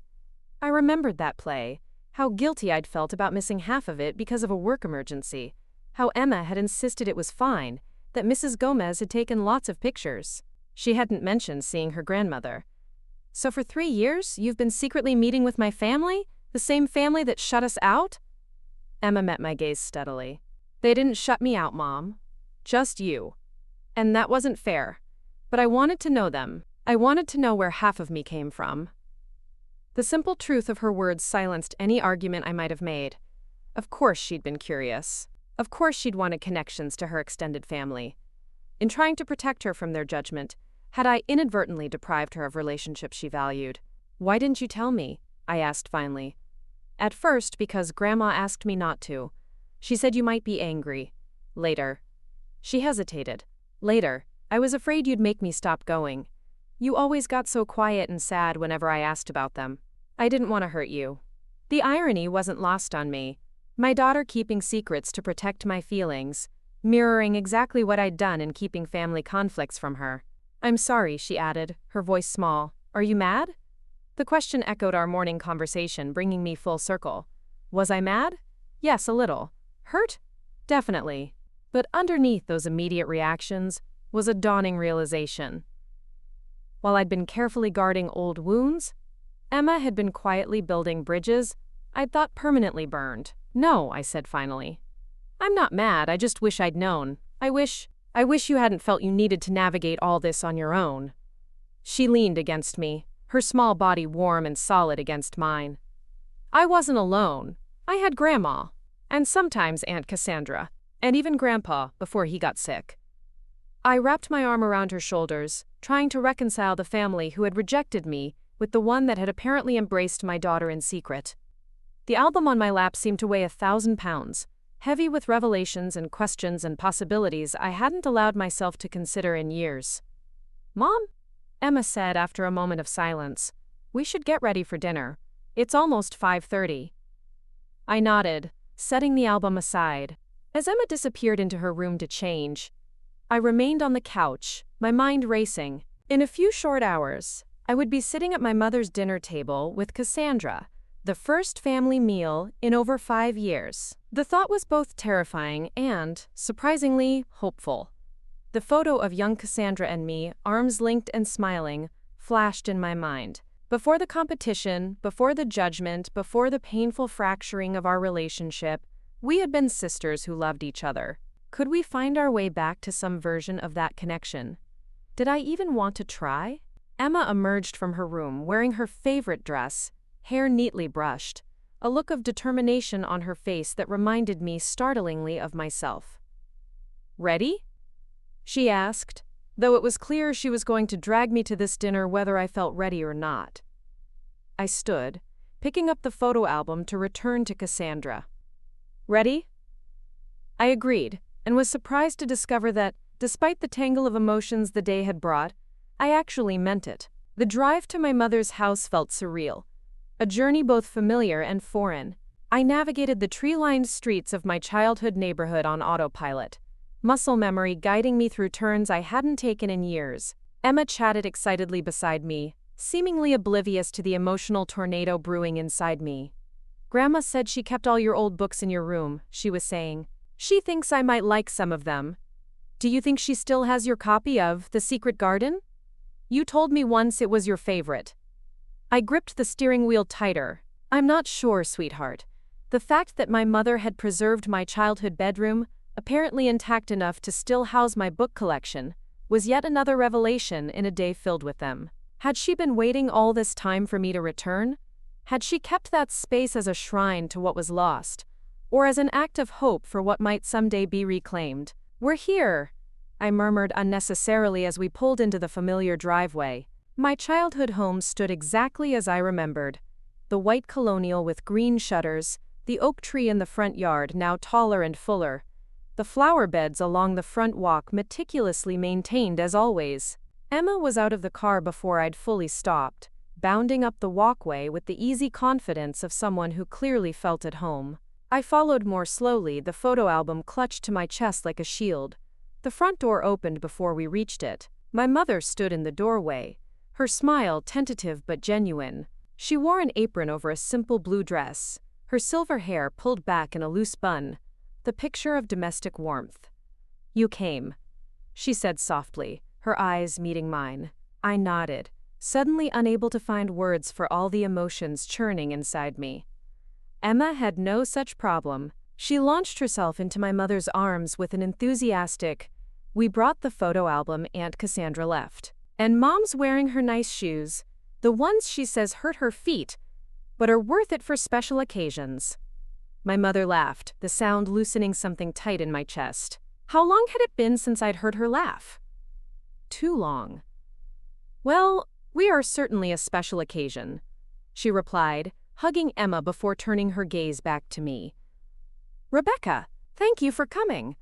I remembered that play, how guilty I'd felt about missing half of it because of a work emergency, how Emma had insisted it was fine, that Mrs. Gomez had taken lots of pictures. She hadn't mentioned seeing her grandmother. "So for 3 years, you've been secretly meeting with my family? The same family that shut us out?" Emma met my gaze steadily. "They didn't shut me out, Mom. Just you. And that wasn't fair. But I wanted to know them. I wanted to know where half of me came from." The simple truth of her words silenced any argument I might have made. Of course she'd been curious. Of course she'd wanted connections to her extended family. In trying to protect her from their judgment, had I inadvertently deprived her of relationships she valued? "Why didn't you tell me?" I asked finally. "At first, because Grandma asked me not to. She said you might be angry. Later." She hesitated. "Later, I was afraid you'd make me stop going. You always got so quiet and sad whenever I asked about them. I didn't want to hurt you." The irony wasn't lost on me. My daughter keeping secrets to protect my feelings, mirroring exactly what I'd done in keeping family conflicts from her. "I'm sorry," she added, her voice small. "Are you mad?" The question echoed our morning conversation, bringing me full circle. Was I mad? Yes, a little. Hurt? Definitely. But underneath those immediate reactions was a dawning realization. While I'd been carefully guarding old wounds, Emma had been quietly building bridges I'd thought permanently burned. "No," I said finally. "I'm not mad, I just wish I'd known. I wish you hadn't felt you needed to navigate all this on your own." She leaned against me, her small body warm and solid against mine. "I wasn't alone. I had Grandma. And sometimes Aunt Cassandra. And even Grandpa, before he got sick." I wrapped my arm around her shoulders, trying to reconcile the family who had rejected me with the one that had apparently embraced my daughter in secret. The album on my lap seemed to weigh 1,000 pounds, heavy with revelations and questions and possibilities I hadn't allowed myself to consider in years. "Mom?" Emma said after a moment of silence. "We should get ready for dinner. It's almost 5:30. I nodded, setting the album aside. As Emma disappeared into her room to change, I remained on the couch, my mind racing. In a few short hours, I would be sitting at my mother's dinner table with Cassandra, the first family meal in over 5 years. The thought was both terrifying and, surprisingly, hopeful. The photo of young Cassandra and me, arms linked and smiling, flashed in my mind. Before the competition, before the judgment, before the painful fracturing of our relationship, we had been sisters who loved each other. Could we find our way back to some version of that connection? Did I even want to try? Emma emerged from her room wearing her favorite dress, hair neatly brushed, a look of determination on her face that reminded me startlingly of myself. "Ready?" she asked, though it was clear she was going to drag me to this dinner whether I felt ready or not. I stood, picking up the photo album to return to Cassandra. "Ready?" I agreed, and was surprised to discover that, despite the tangle of emotions the day had brought, I actually meant it. The drive to my mother's house felt surreal, a journey both familiar and foreign. I navigated the tree-lined streets of my childhood neighborhood on autopilot, muscle memory guiding me through turns I hadn't taken in years. Emma chatted excitedly beside me, seemingly oblivious to the emotional tornado brewing inside me. "Grandma said she kept all your old books in your room," she was saying. "She thinks I might like some of them. Do you think she still has your copy of The Secret Garden? You told me once it was your favorite." I gripped the steering wheel tighter. "I'm not sure, sweetheart. The fact that my mother had preserved my childhood bedroom, apparently intact enough to still house my book collection, was yet another revelation in a day filled with them. Had she been waiting all this time for me to return? Had she kept that space as a shrine to what was lost, or as an act of hope for what might someday be reclaimed? "We're here," I murmured unnecessarily as we pulled into the familiar driveway. My childhood home stood exactly as I remembered. The white colonial with green shutters, the oak tree in the front yard now taller and fuller, the flower beds along the front walk meticulously maintained as always. Emma was out of the car before I'd fully stopped, bounding up the walkway with the easy confidence of someone who clearly felt at home. I followed more slowly, the photo album clutched to my chest like a shield. The front door opened before we reached it. My mother stood in the doorway, her smile tentative but genuine. She wore an apron over a simple blue dress, her silver hair pulled back in a loose bun, the picture of domestic warmth. "You came," she said softly, her eyes meeting mine. I nodded, suddenly unable to find words for all the emotions churning inside me. Emma had no such problem. She launched herself into my mother's arms with an enthusiastic, "We brought the photo album Aunt Cassandra left. And Mom's wearing her nice shoes, the ones she says hurt her feet, but are worth it for special occasions." My mother laughed, the sound loosening something tight in my chest. How long had it been since I'd heard her laugh? Too long. "Well, we are certainly a special occasion," she replied, hugging Emma before turning her gaze back to me. "Rebecca, thank you for coming."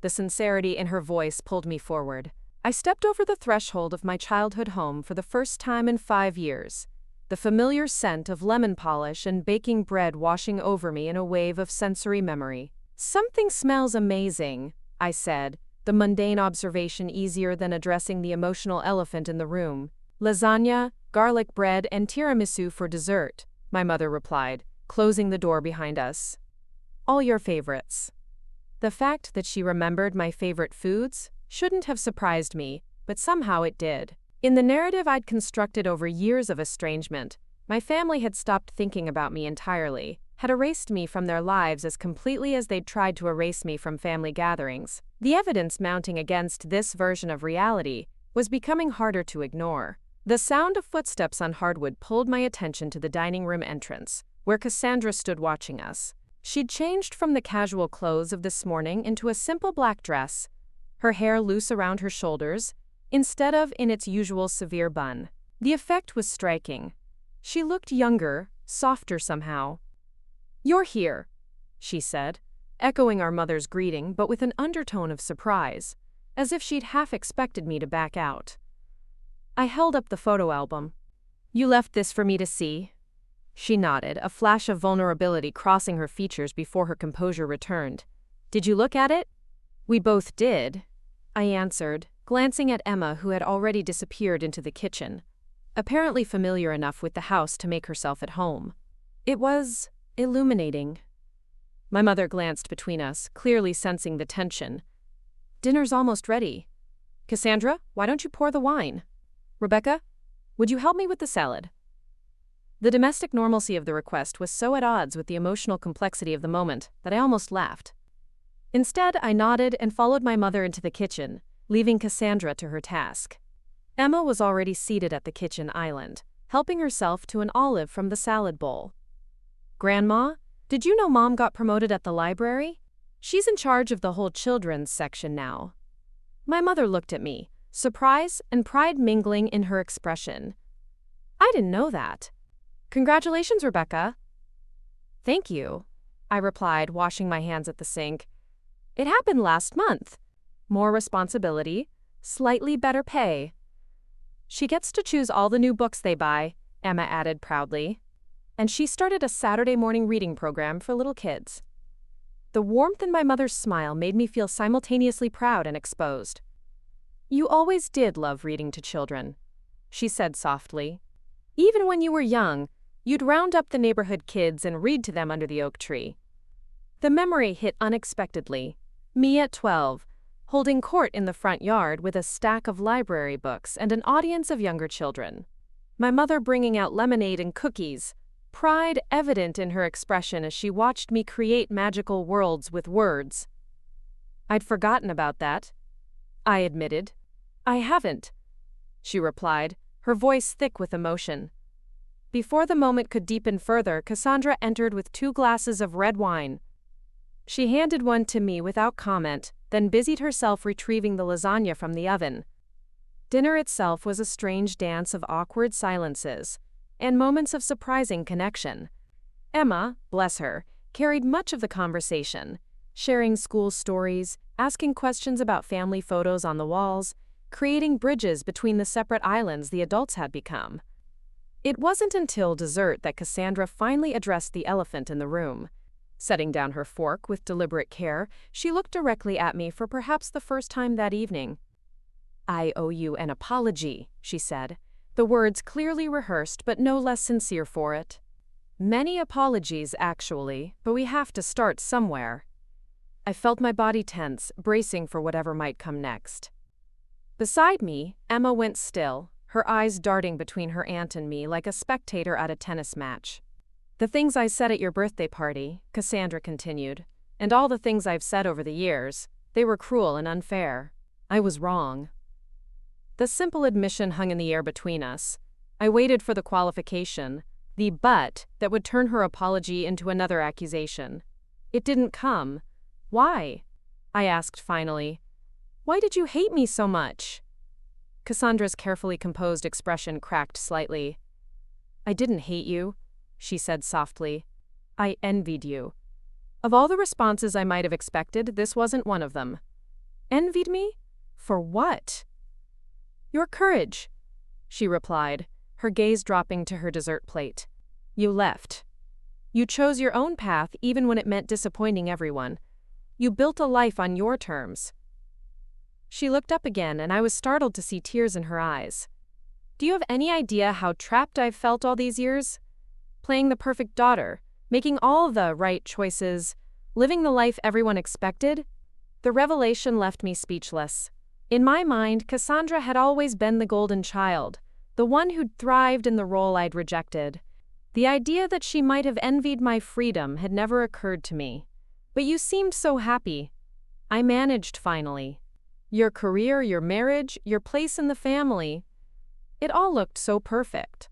The sincerity in her voice pulled me forward. I stepped over the threshold of my childhood home for the first time in 5 years, the familiar scent of lemon polish and baking bread washing over me in a wave of sensory memory. "Something smells amazing," I said, the mundane observation easier than addressing the emotional elephant in the room. "Lasagna, garlic bread, and tiramisu for dessert," my mother replied, closing the door behind us. "All your favorites." The fact that she remembered my favorite foods shouldn't have surprised me, but somehow it did. In the narrative I'd constructed over years of estrangement, my family had stopped thinking about me entirely, had erased me from their lives as completely as they'd tried to erase me from family gatherings. The evidence mounting against this version of reality was becoming harder to ignore. The sound of footsteps on hardwood pulled my attention to the dining room entrance, where Cassandra stood watching us. She'd changed from the casual clothes of this morning into a simple black dress, her hair loose around her shoulders, instead of in its usual severe bun. The effect was striking. She looked younger, softer somehow. "You're here," she said, echoing our mother's greeting but with an undertone of surprise, as if she'd half expected me to back out. I held up the photo album. "You left this for me to see?" She nodded, a flash of vulnerability crossing her features before her composure returned. "Did you look at it?" "We both did," I answered, glancing at Emma, who had already disappeared into the kitchen, apparently familiar enough with the house to make herself at home. "It was illuminating." My mother glanced between us, clearly sensing the tension. "Dinner's almost ready. Cassandra, why don't you pour the wine? Rebecca, would you help me with the salad?" The domestic normalcy of the request was so at odds with the emotional complexity of the moment that I almost laughed. Instead, I nodded and followed my mother into the kitchen, leaving Cassandra to her task. Emma was already seated at the kitchen island, helping herself to an olive from the salad bowl. "Grandma, did you know Mom got promoted at the library? She's in charge of the whole children's section now." My mother looked at me, surprise and pride mingling in her expression. "I didn't know that." "Congratulations, Rebecca." "Thank you," I replied, washing my hands at the sink. "It happened last month. More responsibility, slightly better pay." "She gets to choose all the new books they buy," Emma added proudly. "And she started a Saturday morning reading program for little kids." The warmth in my mother's smile made me feel simultaneously proud and exposed. "You always did love reading to children," she said softly. "Even when you were young, you'd round up the neighborhood kids and read to them under the oak tree." The memory hit unexpectedly. Me at 12, holding court in the front yard with a stack of library books and an audience of younger children. My mother bringing out lemonade and cookies, pride evident in her expression as she watched me create magical worlds with words. "I'd forgotten about that," I admitted. "I haven't," she replied, her voice thick with emotion. Before the moment could deepen further, Cassandra entered with 2 glasses of red wine. She handed one to me without comment, then busied herself retrieving the lasagna from the oven. Dinner itself was a strange dance of awkward silences and moments of surprising connection. Emma, bless her, carried much of the conversation, sharing school stories, asking questions about family photos on the walls, creating bridges between the separate islands the adults had become. It wasn't until dessert that Cassandra finally addressed the elephant in the room. Setting down her fork with deliberate care, she looked directly at me for perhaps the first time that evening. "I owe you an apology," she said, the words clearly rehearsed but no less sincere for it. "Many apologies, actually, but we have to start somewhere." I felt my body tense, bracing for whatever might come next. Beside me, Emma went still, her eyes darting between her aunt and me like a spectator at a tennis match. "The things I said at your birthday party," Cassandra continued, "and all the things I've said over the years, they were cruel and unfair. I was wrong." The simple admission hung in the air between us. I waited for the qualification, the "but" that would turn her apology into another accusation. It didn't come. "Why?" I asked finally. "Why did you hate me so much?" Cassandra's carefully composed expression cracked slightly. "I didn't hate you," she said softly. "I envied you." Of all the responses I might have expected, this wasn't one of them. "Envied me? For what?" "Your courage," she replied, her gaze dropping to her dessert plate. "You left. You chose your own path even when it meant disappointing everyone. You built a life on your terms." She looked up again, and I was startled to see tears in her eyes. "Do you have any idea how trapped I've felt all these years? Playing the perfect daughter, making all the right choices, living the life everyone expected?" The revelation left me speechless. In my mind, Cassandra had always been the golden child, the one who'd thrived in the role I'd rejected. The idea that she might have envied my freedom had never occurred to me. "But you seemed so happy." I managed finally. "Your career, your marriage, your place in the family. It all looked so perfect."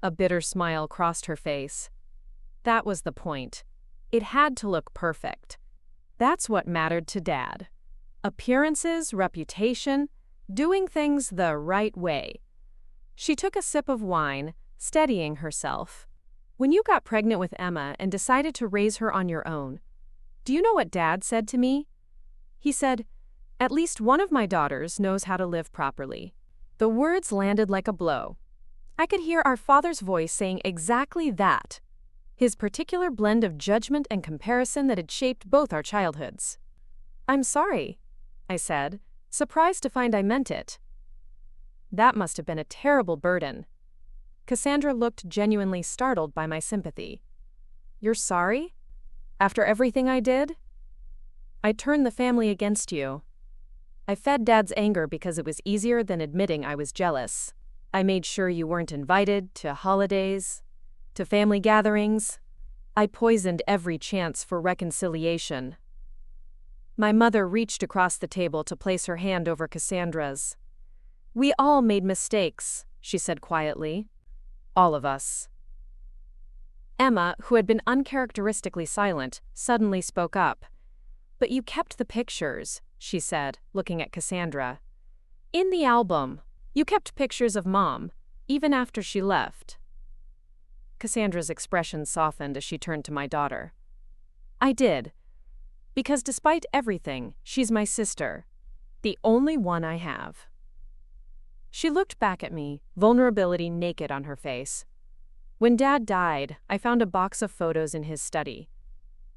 A bitter smile crossed her face. That was the point. It had to look perfect. That's what mattered to Dad. Appearances, reputation, doing things the right way. She took a sip of wine, steadying herself. "When you got pregnant with Emma and decided to raise her on your own, do you know what Dad said to me? He said, 'At least one of my daughters knows how to live properly.'" The words landed like a blow. I could hear our father's voice saying exactly that. His particular blend of judgment and comparison that had shaped both our childhoods. "I'm sorry," I said, surprised to find I meant it. That must have been a terrible burden. Cassandra looked genuinely startled by my sympathy. "You're sorry? After everything I did?" "I turned the family against you. I fed Dad's anger because it was easier than admitting I was jealous. I made sure you weren't invited to holidays." to family gatherings. I poisoned every chance for reconciliation. My mother reached across the table to place her hand over Cassandra's. "We all made mistakes," she said quietly. "All of us." Emma, who had been uncharacteristically silent, suddenly spoke up. "But you kept the pictures," she said, looking at Cassandra. "In the album, you kept pictures of Mom, even after she left." Cassandra's expression softened as she turned to my daughter. "I did. Because despite everything, she's my sister. The only one I have." She looked back at me, vulnerability naked on her face. "When Dad died, I found a box of photos in his study.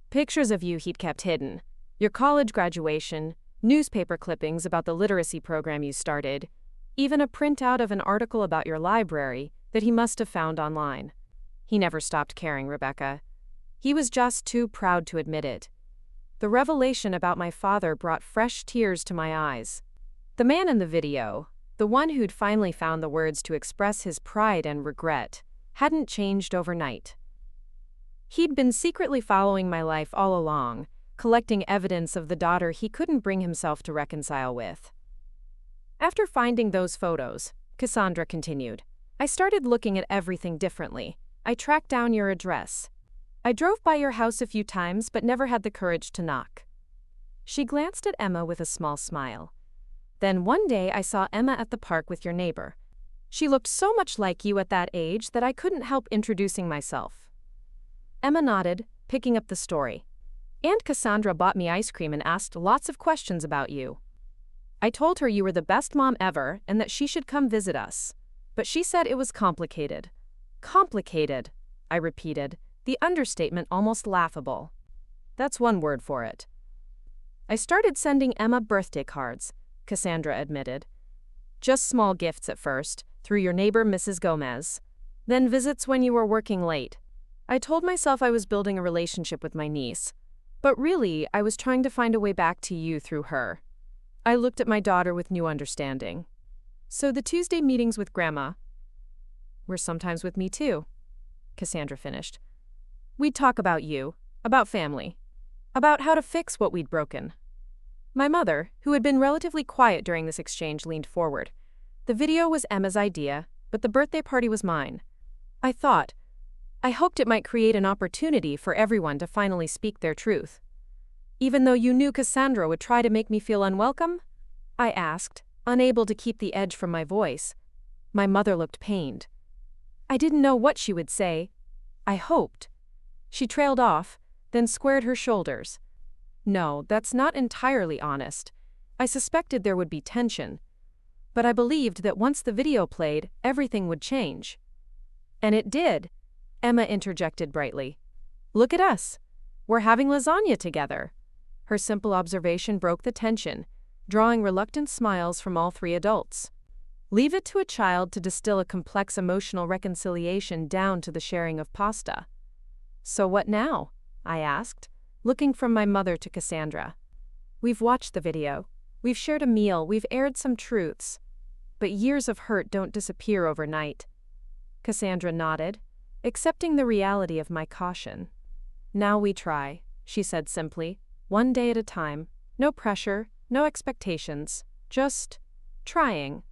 Pictures of you he'd kept hidden. Your college graduation, newspaper clippings about the literacy program you started, even a printout of an article about your library that he must have found online. He never stopped caring, Rebecca. He was just too proud to admit it. The revelation about my father brought fresh tears to my eyes. The man in the video, the one who'd finally found the words to express his pride and regret, hadn't changed overnight. He'd been secretly following my life all along, collecting evidence of the daughter he couldn't bring himself to reconcile with. After finding those photos," Cassandra continued, "I started looking at everything differently. I tracked down your address. I drove by your house a few times but never had the courage to knock." She glanced at Emma with a small smile. "Then one day I saw Emma at the park with your neighbor. She looked so much like you at that age that I couldn't help introducing myself." Emma nodded, picking up the story. "And Cassandra bought me ice cream and asked lots of questions about you. I told her you were the best mom ever and that she should come visit us. But she said it was complicated." "Complicated," I repeated, the understatement almost laughable. "That's one word for it." "I started sending Emma birthday cards," Cassandra admitted. "Just small gifts at first, through your neighbor Mrs. Gomez. Then visits when you were working late. I told myself I was building a relationship with my niece. But really, I was trying to find a way back to you through her." I looked at my daughter with new understanding. "So the Tuesday meetings with Grandma were sometimes with me too," Cassandra finished. "We'd talk about you, about family, about how to fix what we'd broken." My mother, who had been relatively quiet during this exchange, leaned forward. "The video was Emma's idea, but the birthday party was mine. I hoped it might create an opportunity for everyone to finally speak their truth." "Even though you knew Cassandra would try to make me feel unwelcome?" I asked, unable to keep the edge from my voice. My mother looked pained. "I didn't know what she would say. I hoped." She trailed off, then squared her shoulders. "No, that's not entirely honest. I suspected there would be tension. But I believed that once the video played, everything would change." "And it did," Emma interjected brightly. "Look at us. We're having lasagna together." Her simple observation broke the tension, drawing reluctant smiles from all three adults. Leave it to a child to distill a complex emotional reconciliation down to the sharing of pasta. "So what now?" I asked, looking from my mother to Cassandra. "We've watched the video. We've shared a meal. We've aired some truths. But years of hurt don't disappear overnight." Cassandra nodded, accepting the reality of my caution. "Now we try," she said simply, "one day at a time. No pressure, no expectations. Just trying."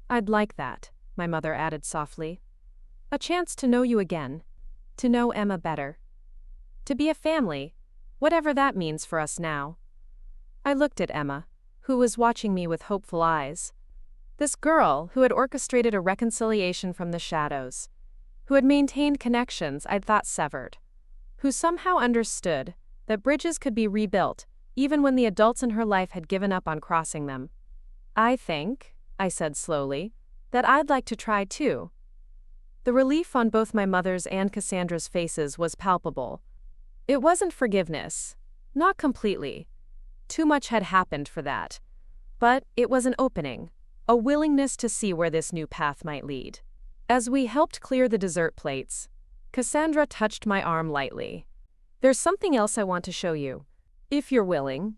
"I'd like that," my mother added softly. "A chance to know you again. To know Emma better. To be a family, whatever that means for us now." I looked at Emma, who was watching me with hopeful eyes. This girl who had orchestrated a reconciliation from the shadows, who had maintained connections I'd thought severed, who somehow understood that bridges could be rebuilt even when the adults in her life had given up on crossing them. "I think," I said slowly, "that I'd like to try too." The relief on both my mother's and Cassandra's faces was palpable. It wasn't forgiveness. Not completely. Too much had happened for that. But it was an opening, a willingness to see where this new path might lead. As we helped clear the dessert plates, Cassandra touched my arm lightly. "There's something else I want to show you, if you're willing."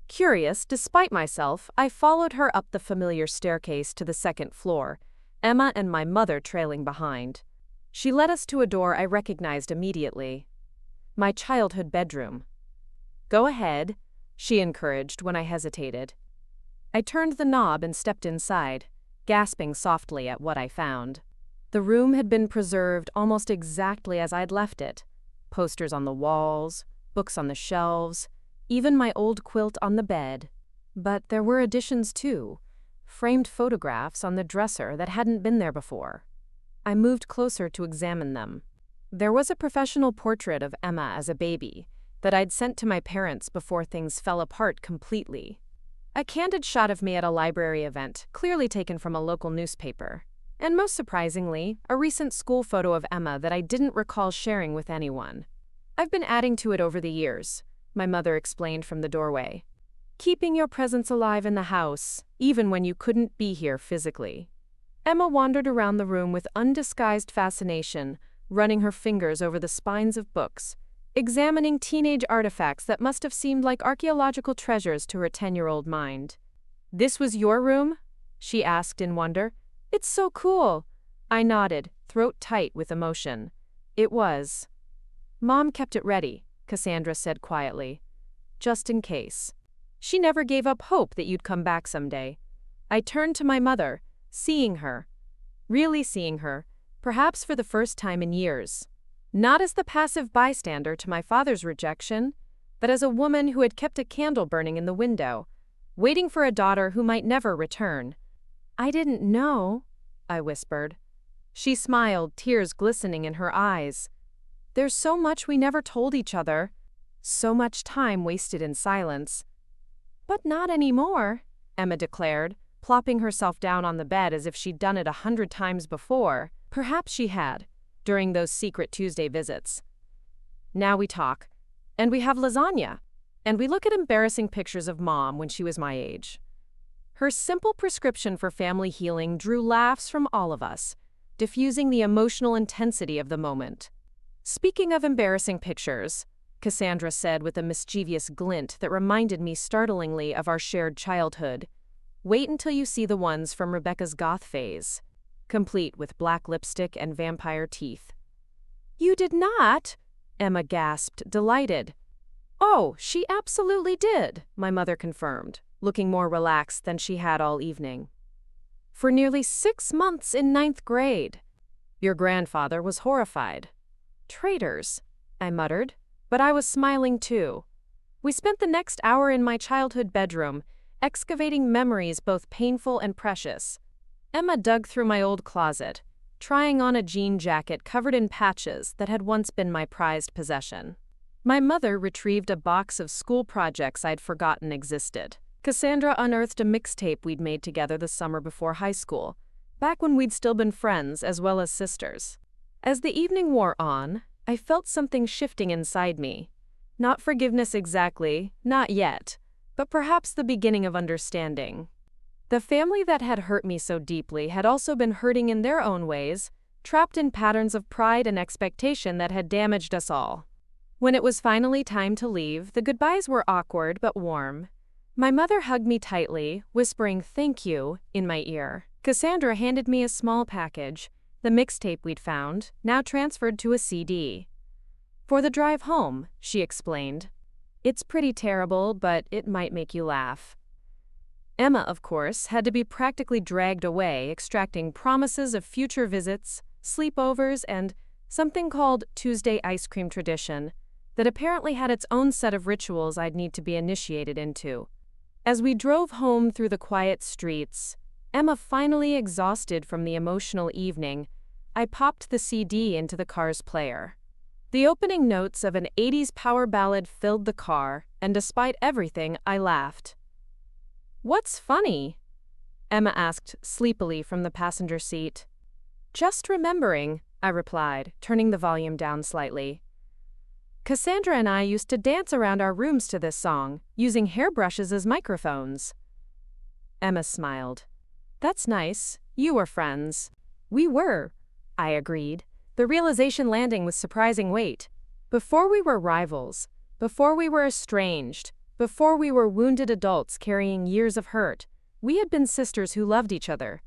Curious, despite myself, I followed her up the familiar staircase to the second floor, Emma and my mother trailing behind. She led us to a door I recognized immediately. My childhood bedroom. "Go ahead," she encouraged when I hesitated. I turned the knob and stepped inside, gasping softly at what I found. The room had been preserved almost exactly as I'd left it. Posters on the walls, books on the shelves, even my old quilt on the bed. But there were additions too, framed photographs on the dresser that hadn't been there before. I moved closer to examine them. There was a professional portrait of Emma as a baby that I'd sent to my parents before things fell apart completely. A candid shot of me at a library event, clearly taken from a local newspaper. And most surprisingly, a recent school photo of Emma that I didn't recall sharing with anyone. "I've been adding to it over the years," my mother explained from the doorway. "Keeping your presence alive in the house, even when you couldn't be here physically." Emma wandered around the room with undisguised fascination, running her fingers over the spines of books, examining teenage artifacts that must have seemed like archaeological treasures to her 10-year-old mind. "This was your room?" she asked in wonder. "It's so cool." I nodded, throat tight with emotion. "It was." "Mom kept it ready," Cassandra said quietly. "Just in case. She never gave up hope that you'd come back someday." I turned to my mother, seeing her. Really seeing her, perhaps for the first time in years. Not as the passive bystander to my father's rejection, but as a woman who had kept a candle burning in the window, waiting for a daughter who might never return. "I didn't know," I whispered. She smiled, tears glistening in her eyes. "There's so much we never told each other. So much time wasted in silence." "But not anymore," Emma declared, plopping herself down on the bed as if she'd done it 100 times before. Perhaps she had, during those secret Tuesday visits. "Now we talk. And we have lasagna. And we look at embarrassing pictures of Mom when she was my age." Her simple prescription for family healing drew laughs from all of us, diffusing the emotional intensity of the moment. "Speaking of embarrassing pictures," Cassandra said with a mischievous glint that reminded me startlingly of our shared childhood, "wait until you see the ones from Rebecca's goth phase, complete with black lipstick and vampire teeth." "You did not?" Emma gasped, delighted. "Oh, she absolutely did," my mother confirmed, looking more relaxed than she had all evening. "For nearly 6 months in 9th grade. Your grandfather was horrified." "Traitors," I muttered, but I was smiling too. We spent the next hour in my childhood bedroom, excavating memories both painful and precious. Emma dug through my old closet, trying on a jean jacket covered in patches that had once been my prized possession. My mother retrieved a box of school projects I'd forgotten existed. Cassandra unearthed a mixtape we'd made together the summer before high school, back when we'd still been friends as well as sisters. As the evening wore on, I felt something shifting inside me. Not forgiveness exactly, not yet, but perhaps the beginning of understanding. The family that had hurt me so deeply had also been hurting in their own ways, trapped in patterns of pride and expectation that had damaged us all. When it was finally time to leave, the goodbyes were awkward but warm. My mother hugged me tightly, whispering "thank you" in my ear. Cassandra handed me a small package, the mixtape we'd found, now transferred to a CD. "For the drive home," she explained. "It's pretty terrible, but it might make you laugh." Emma, of course, had to be practically dragged away, extracting promises of future visits, sleepovers, and something called Tuesday ice cream tradition that apparently had its own set of rituals I'd need to be initiated into. As we drove home through the quiet streets, Emma finally exhausted from the emotional evening, I popped the CD into the car's player. The opening notes of an 80s power ballad filled the car, and despite everything, I laughed. "What's funny?" Emma asked sleepily from the passenger seat. "Just remembering," I replied, turning the volume down slightly. "Cassandra and I used to dance around our rooms to this song, using hairbrushes as microphones." Emma smiled. "That's nice. You were friends." "We were," I agreed, the realization landing with surprising weight. Before we were rivals, before we were estranged, before we were wounded adults carrying years of hurt, we had been sisters who loved each other.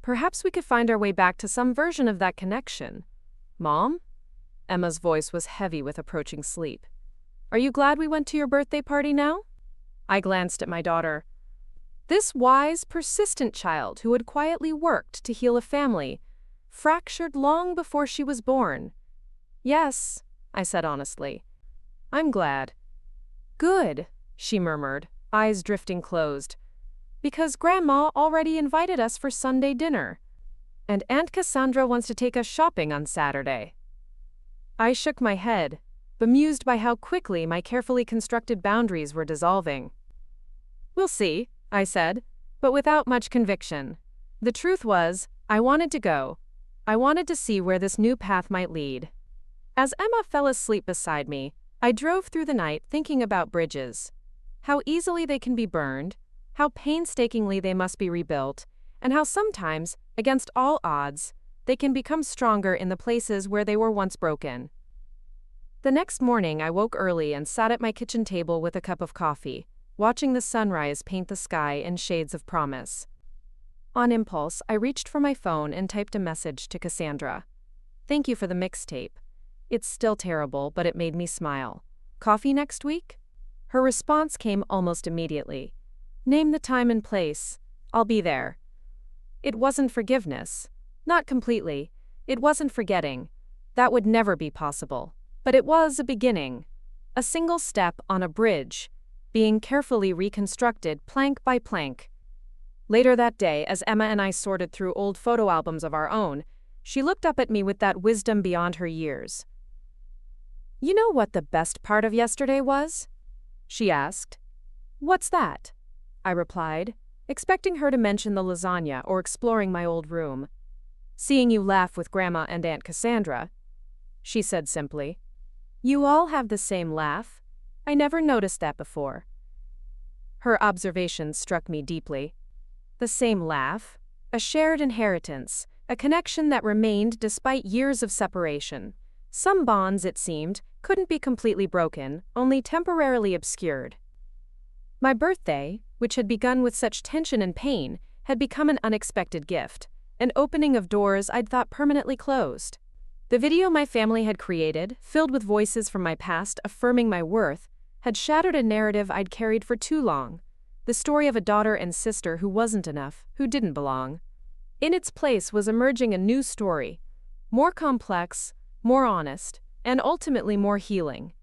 Perhaps we could find our way back to some version of that connection. Mom? Emma's voice was heavy with approaching sleep. Are you glad we went to your birthday party now? I glanced at my daughter. This wise, persistent child who had quietly worked to heal a family, fractured long before she was born. Yes, I said honestly. I'm glad. Good, she murmured, eyes drifting closed. Because Grandma already invited us for Sunday dinner. And Aunt Cassandra wants to take us shopping on Saturday. I shook my head, bemused by how quickly my carefully constructed boundaries were dissolving. We'll see, I said, but without much conviction. The truth was, I wanted to go. I wanted to see where this new path might lead. As Emma fell asleep beside me, I drove through the night thinking about bridges. How easily they can be burned, how painstakingly they must be rebuilt, and how sometimes, against all odds, they can become stronger in the places where they were once broken. The next morning, I woke early and sat at my kitchen table with a cup of coffee, watching the sunrise paint the sky in shades of promise. On impulse, I reached for my phone and typed a message to Cassandra. Thank you for the mixtape. It's still terrible, but it made me smile. Coffee next week? Her response came almost immediately. Name the time and place. I'll be there. It wasn't forgiveness. Not completely. It wasn't forgetting. That would never be possible. But it was a beginning. A single step on a bridge, being carefully reconstructed plank by plank. Later that day, as Emma and I sorted through old photo albums of our own, she looked up at me with that wisdom beyond her years. You know what the best part of yesterday was? She asked. What's that? I replied, expecting her to mention the lasagna or exploring my old room. Seeing you laugh with Grandma and Aunt Cassandra, she said simply. You all have the same laugh. I never noticed that before. Her observation struck me deeply. The same laugh, a shared inheritance, a connection that remained despite years of separation. Some bonds, it seemed, couldn't be completely broken, only temporarily obscured. My birthday, which had begun with such tension and pain, had become an unexpected gift, an opening of doors I'd thought permanently closed. The video my family had created, filled with voices from my past affirming my worth, had shattered a narrative I'd carried for too long. The story of a daughter and sister who wasn't enough, who didn't belong. In its place was emerging a new story, more complex, more honest, and ultimately more healing.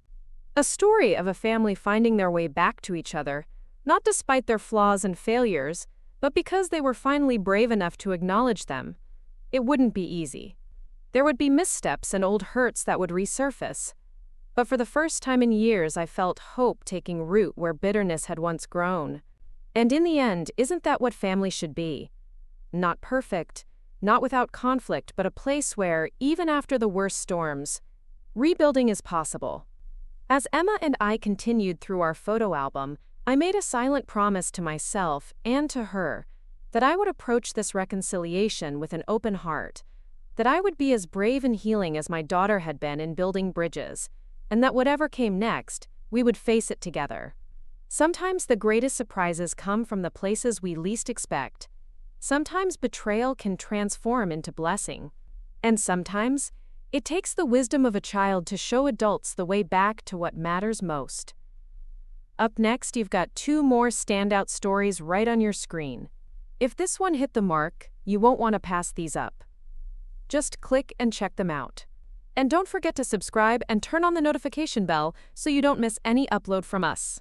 A story of a family finding their way back to each other, not despite their flaws and failures, but because they were finally brave enough to acknowledge them. It wouldn't be easy. There would be missteps and old hurts that would resurface. But for the first time in years, I felt hope taking root where bitterness had once grown. And in the end, isn't that what family should be? Not perfect, not without conflict, but a place where, even after the worst storms, rebuilding is possible. As Emma and I continued through our photo album, I made a silent promise to myself and to her that I would approach this reconciliation with an open heart, that I would be as brave and healing as my daughter had been in building bridges, and that whatever came next, we would face it together. Sometimes the greatest surprises come from the places we least expect. Sometimes betrayal can transform into blessing. And sometimes, it takes the wisdom of a child to show adults the way back to what matters most. Up next, you've got 2 more standout stories right on your screen. If this one hit the mark, you won't want to pass these up. Just click and check them out. And don't forget to subscribe and turn on the notification bell so you don't miss any upload from us.